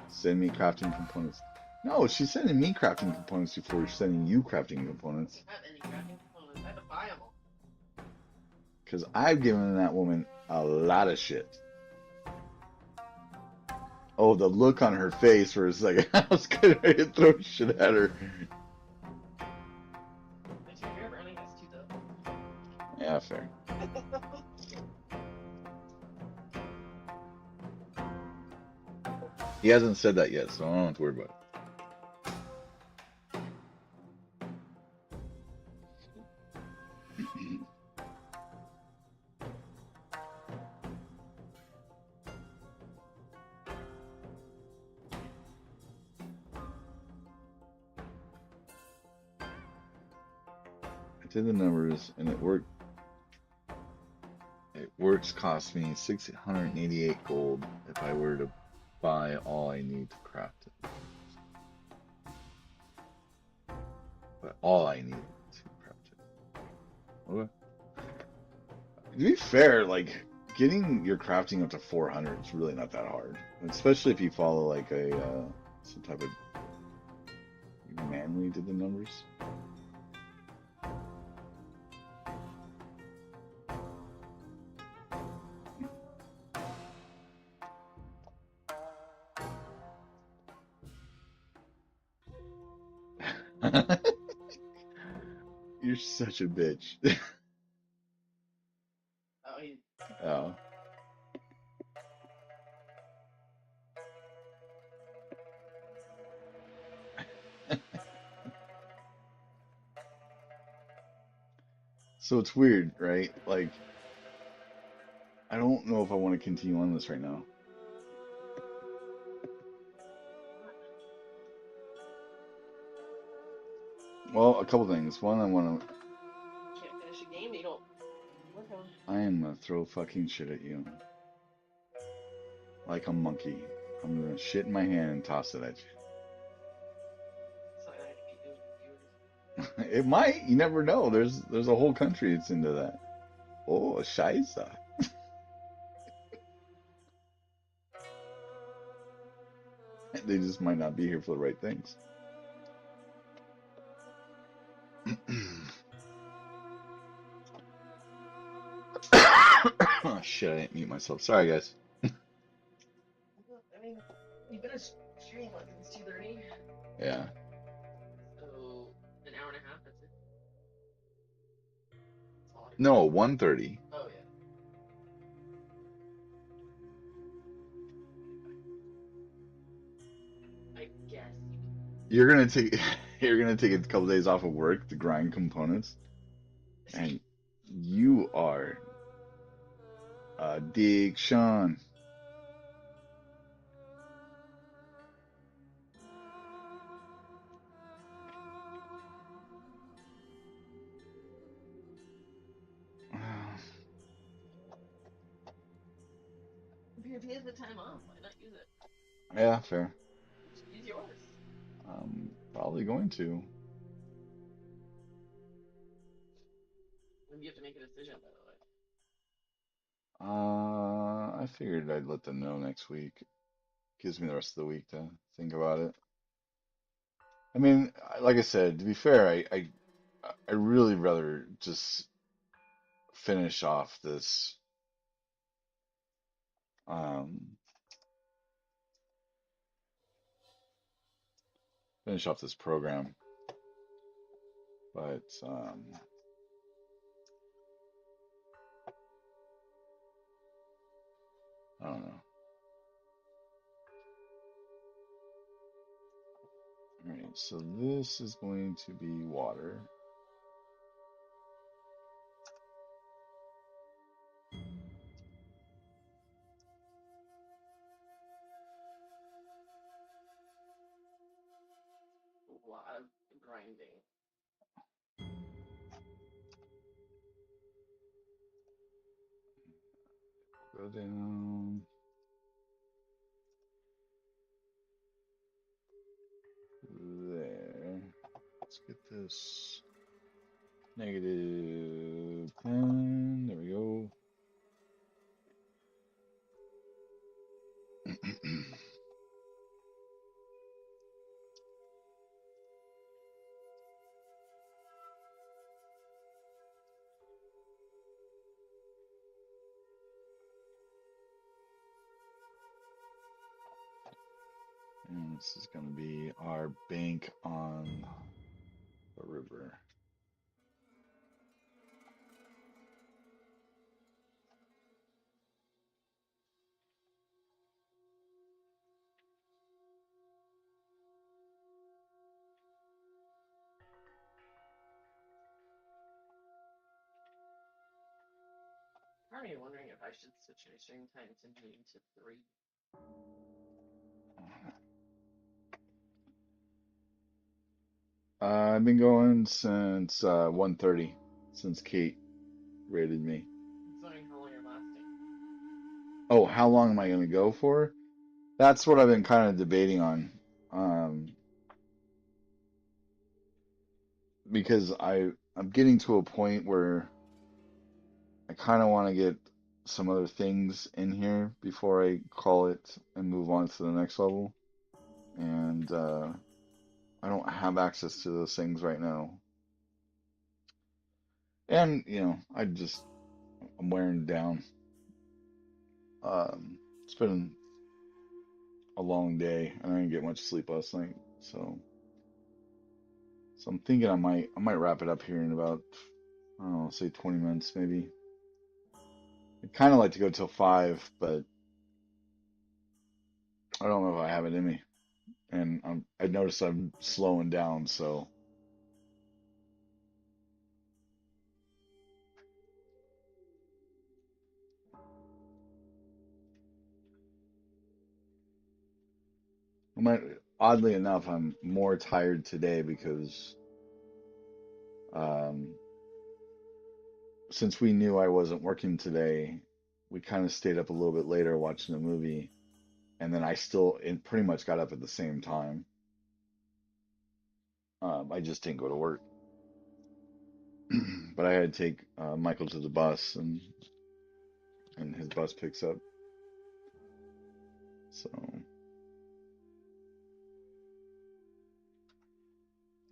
Send me crafting components. No, she's sending me crafting components before sending you crafting components. I don't have any crafting components. I had to buy them all. Because I've given that woman a lot of shit. Oh, the look on her face for a second. I was getting ready to throw shit at her. But your favorite only has two though. Yeah, fair. He hasn't said that yet, so I don't have to worry about it. I did the numbers and it worked. It works cost me 688 gold if I were to buy all I need to craft it. But all I need to craft it. Okay. To be fair, like getting your crafting up to 400 is really not that hard, especially if you follow like a some type of Manly did the numbers. You're such a bitch. Oh, he. Oh. So it's weird, right? Like, I don't know if I want to continue on this right now. Well, a couple things. One, Can't finish a game that you don't work on. I am gonna throw fucking shit at you like a monkey. I'm gonna shit in my hand and toss it at Something I have to keep doing for viewers. you. It might. You never know. There's a whole country that's into that. Oh, Scheisse. They just might not be here for the right things. Oh shit, I didn't mute myself. Sorry, guys. I mean, you've been streaming what since 2:30, Yeah. so an hour and a half. That's it. That's all I No, 1:30. Oh yeah. I guess you You're gonna take you're gonna take a couple days off of work to grind components, can. and you are Dig Sean. If he has the time off, why not use it? Yeah, fair. Use yours. I'm probably going to. Maybe you have to make a decision, by the way. I figured I'd let them know next week. Gives me the rest of the week to think about it. I mean, like I said, to be fair, I really rather just finish off this um finish off this program, but I don't know. All right, so this is going to be water. A lot of grinding. Go down there. Let's get this -10. There we go. And this is going to be our bank on the river. Part of me wondering if I should switch my stream time to noon to 3. I've been going since 1:30, since Kate rated me. It's wondering how long you're lasting. Oh, how long am I going to go for? That's what I've been kind of debating on. Um, because I'm getting to a point where I kind of want to get some other things in here before I call it and move on to the next level. And I don't have access to those things right now. And, I'm wearing down. It's been a long day and I didn't get much sleep last night. So I'm thinking I might wrap it up here in about, I don't know, say 20 minutes maybe. I'd kind of like to go till 5, but I don't know if I have it in me. And I noticed I'm slowing down, so I might, oddly enough, I'm more tired today because um, since we knew I wasn't working today, we kind of stayed up a little bit later watching the movie, and then I still and pretty much got up at the same time. I just didn't go to work, but I had to take Michael to the bus, and his bus picks up. So,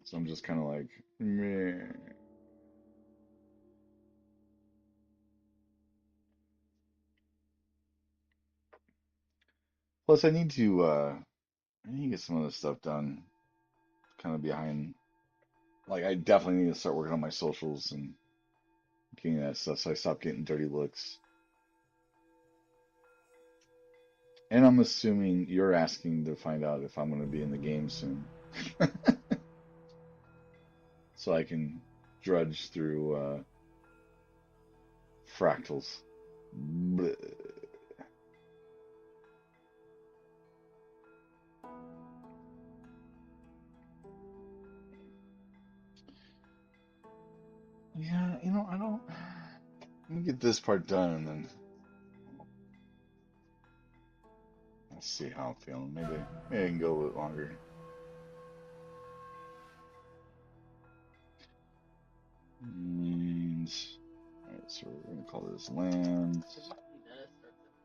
so I'm just kind of like, meh. Plus, I need to get some other stuff done. Kind of behind. Like, I definitely need to start working on my socials and getting that stuff, so I stop getting dirty looks. And I'm assuming you're asking to find out if I'm going to be in the game soon, so I can drudge through fractals. Bleh. Yeah, I don't. Let me get this part done, and then I'll see how I'm feeling. Maybe I can go a bit longer. And all right, so we're gonna call this land. The weekly meta starts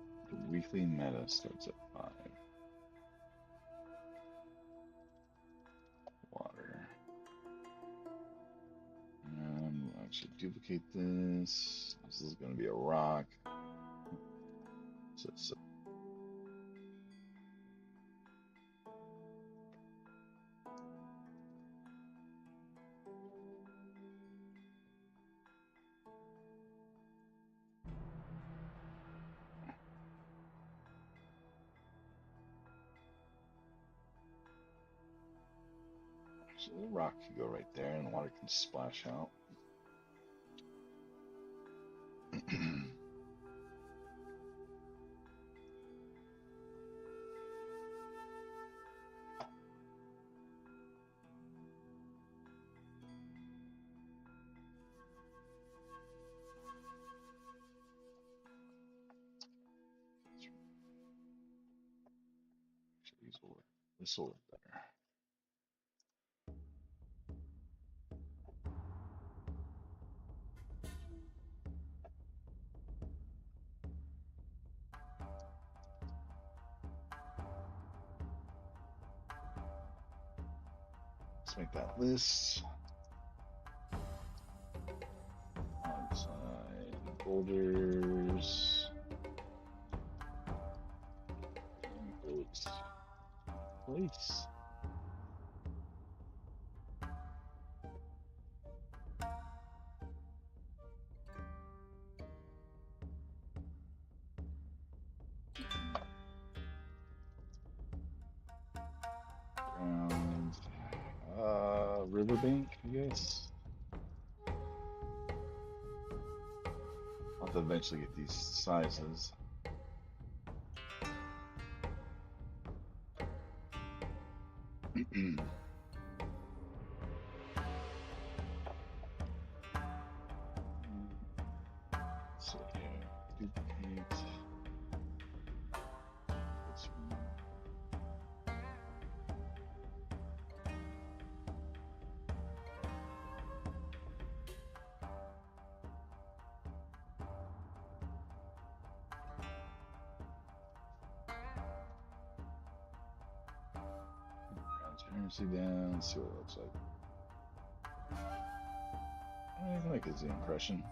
at 5. The weekly meta starts at 5. Water. And we'll actually duplicate this. This is gonna be a rock. So actually, the rock can go right there, and the water can splash out. Actually, these will work. This will work better. Let's make that list. Outside boulders. Goats. Place. Ground. Riverbank, I guess. I'll have to eventually get these sizes. So yeah, duplicate this one. Transparency down. Let's see what it looks like. I think it's the impression.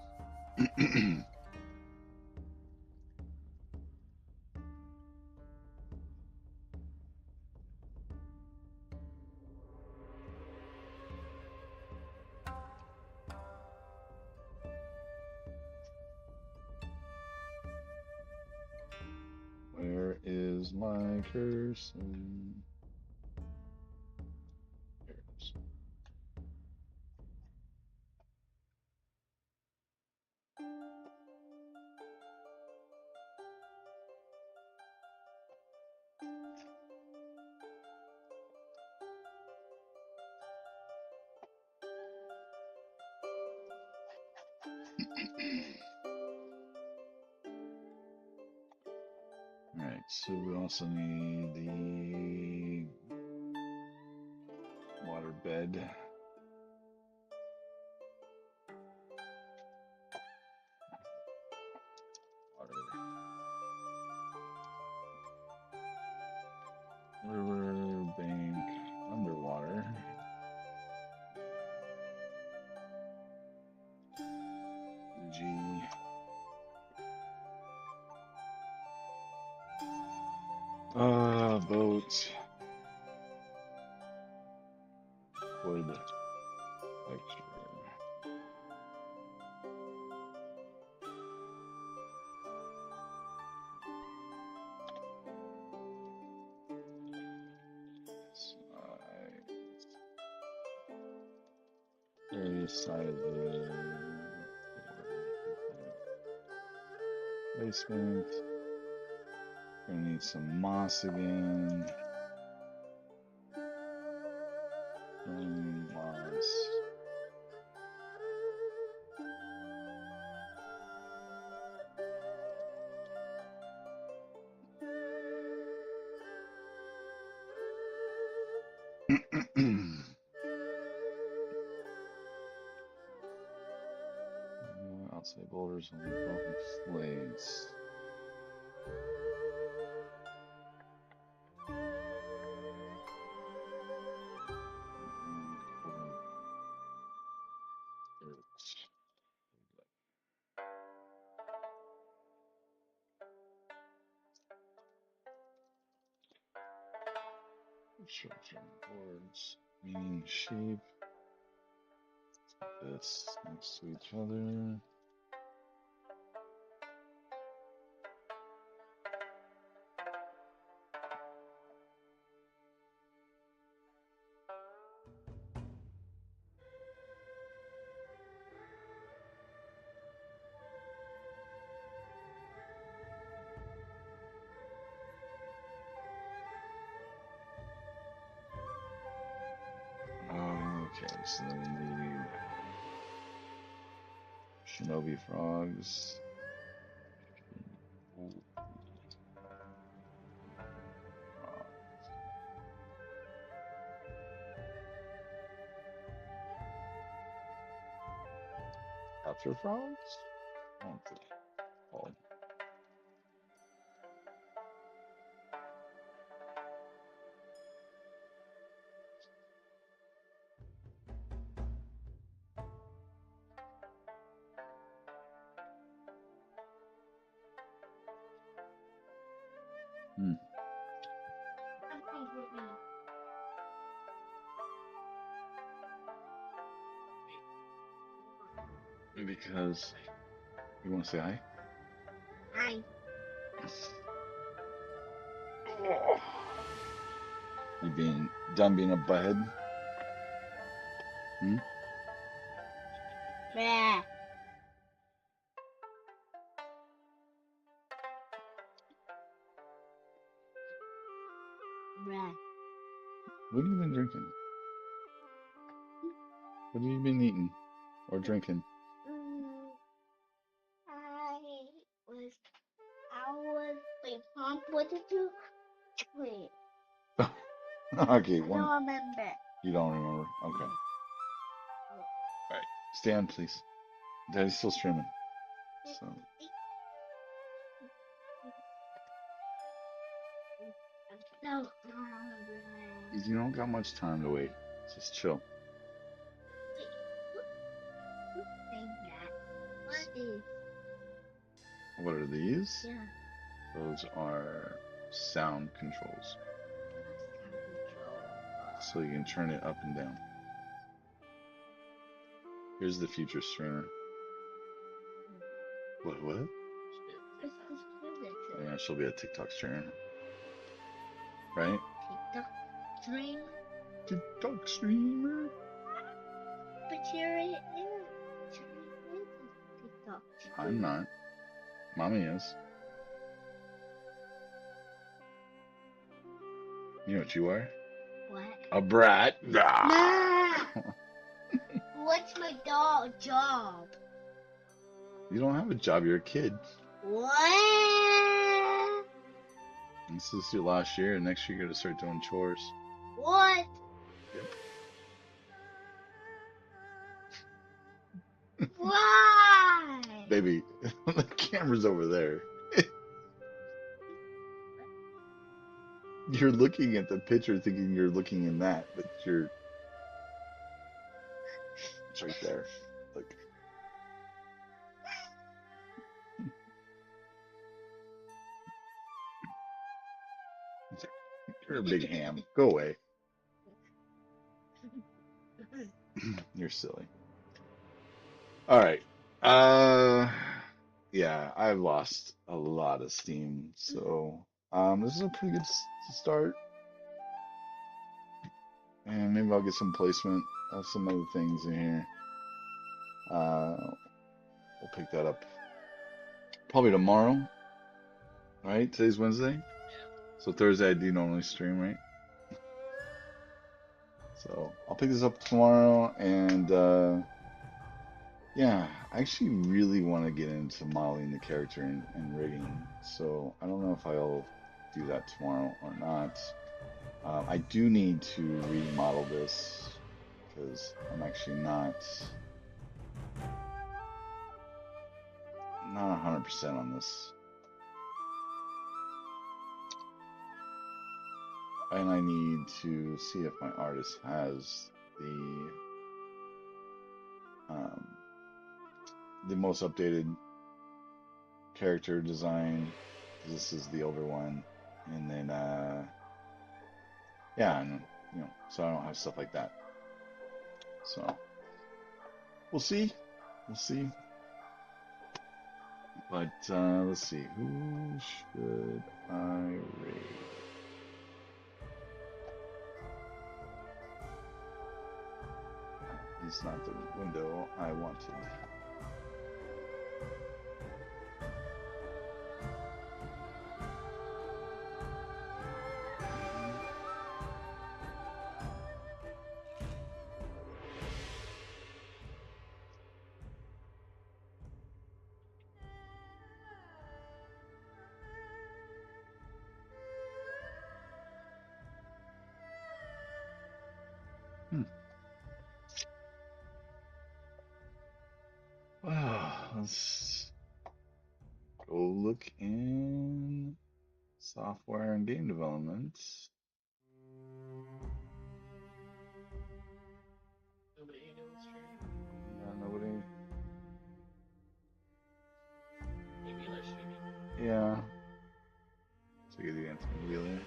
Where is my cursor? There it is. All right, so we also need the water bed. River bank underwater. G. Boat. Wood. Lecture. Various sizes. Placement. Gonna need some moss again. Moss. Outside boulders on the broken slates. Structure boards, meaning shape. This next to each other. Okay, so then we need shinobi frogs. Capture frogs? I don't think called. Hmm. Because you want to say hi? Hi. You being done being a butthead? Hmm? Bruh. Bruh. What have you been drinking? What have you been eating or drinking? Mm, I was, wait, Mom, what did you, wait, Okay, I one. don't remember. You don't remember. Okay. All right. Stand, please. Daddy's still streaming. So. No, I don't remember. You don't got much time to wait. Just chill. Wait, who's saying that? What is? What are these? Yeah, Those are sound controls. what's sound control? So you can turn it up and down. Here's the future streamer. What? What's this music? Yeah, she'll be a TikTok streamer. Right? TikTok stream? TikTok streamer. But you're in TikTok I'm stream. not. Mommy is. You know what you are? What? A brat. Nah! What's my job? You don't have a job. You're a kid. What? This is your last year. Next year, you're gonna start doing chores. What? Yep. Why? Baby, the camera's over there. You're looking at the picture thinking you're looking in that, but it's right there. Look. You're a big ham. Go away. You're silly. All right. Uh, yeah, I've lost a lot of steam, so this is a pretty good start, and maybe I'll get some placement of some other things in here. We'll pick that up probably tomorrow. Right? Today's Wednesday, so Thursday I do normally stream, right? So I'll pick this up tomorrow, and yeah, I actually really want to get into modeling the character and rigging. So I don't know if I'll do that tomorrow or not. I do need to remodel this because I'm actually not 100% on this. And I need to see if my artist has um, the most updated character design. This is the older one, and then yeah, and so I don't have stuff like that. So we'll see, we'll see. But let's see, who should I raid? It's not the window I wanted. Wow, let's go look in software and game development. Nobody in the stream. Nobody. Maybe live streaming. Yeah. So you the Anthony Wheeler.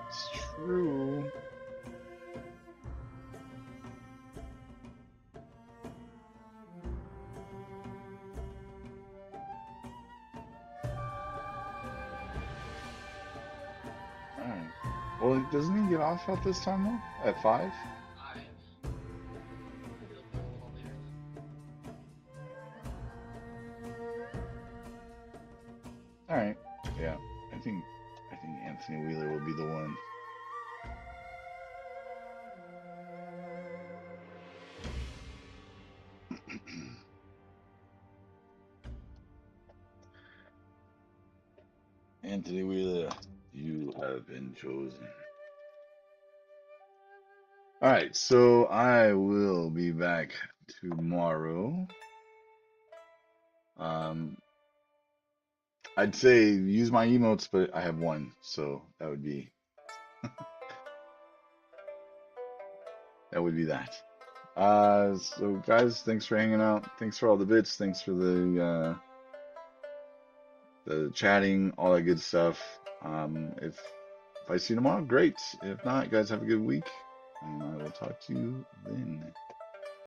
It's true. Well, doesn't he get off at this time though? At 5? Five. Maybe they'll close a little later then. All right. Yeah. I think I think Anthony Wheeler will be the one. Anthony Wheeler, you have been chosen. All right, so I will be back tomorrow. Um, I'd say use my emotes, but I have one, so that would be that. So guys, thanks for hanging out. Thanks for all the bits. Thanks for the chatting, all that good stuff. If I see you tomorrow, great. If not, guys, have a good week, and I will talk to you then.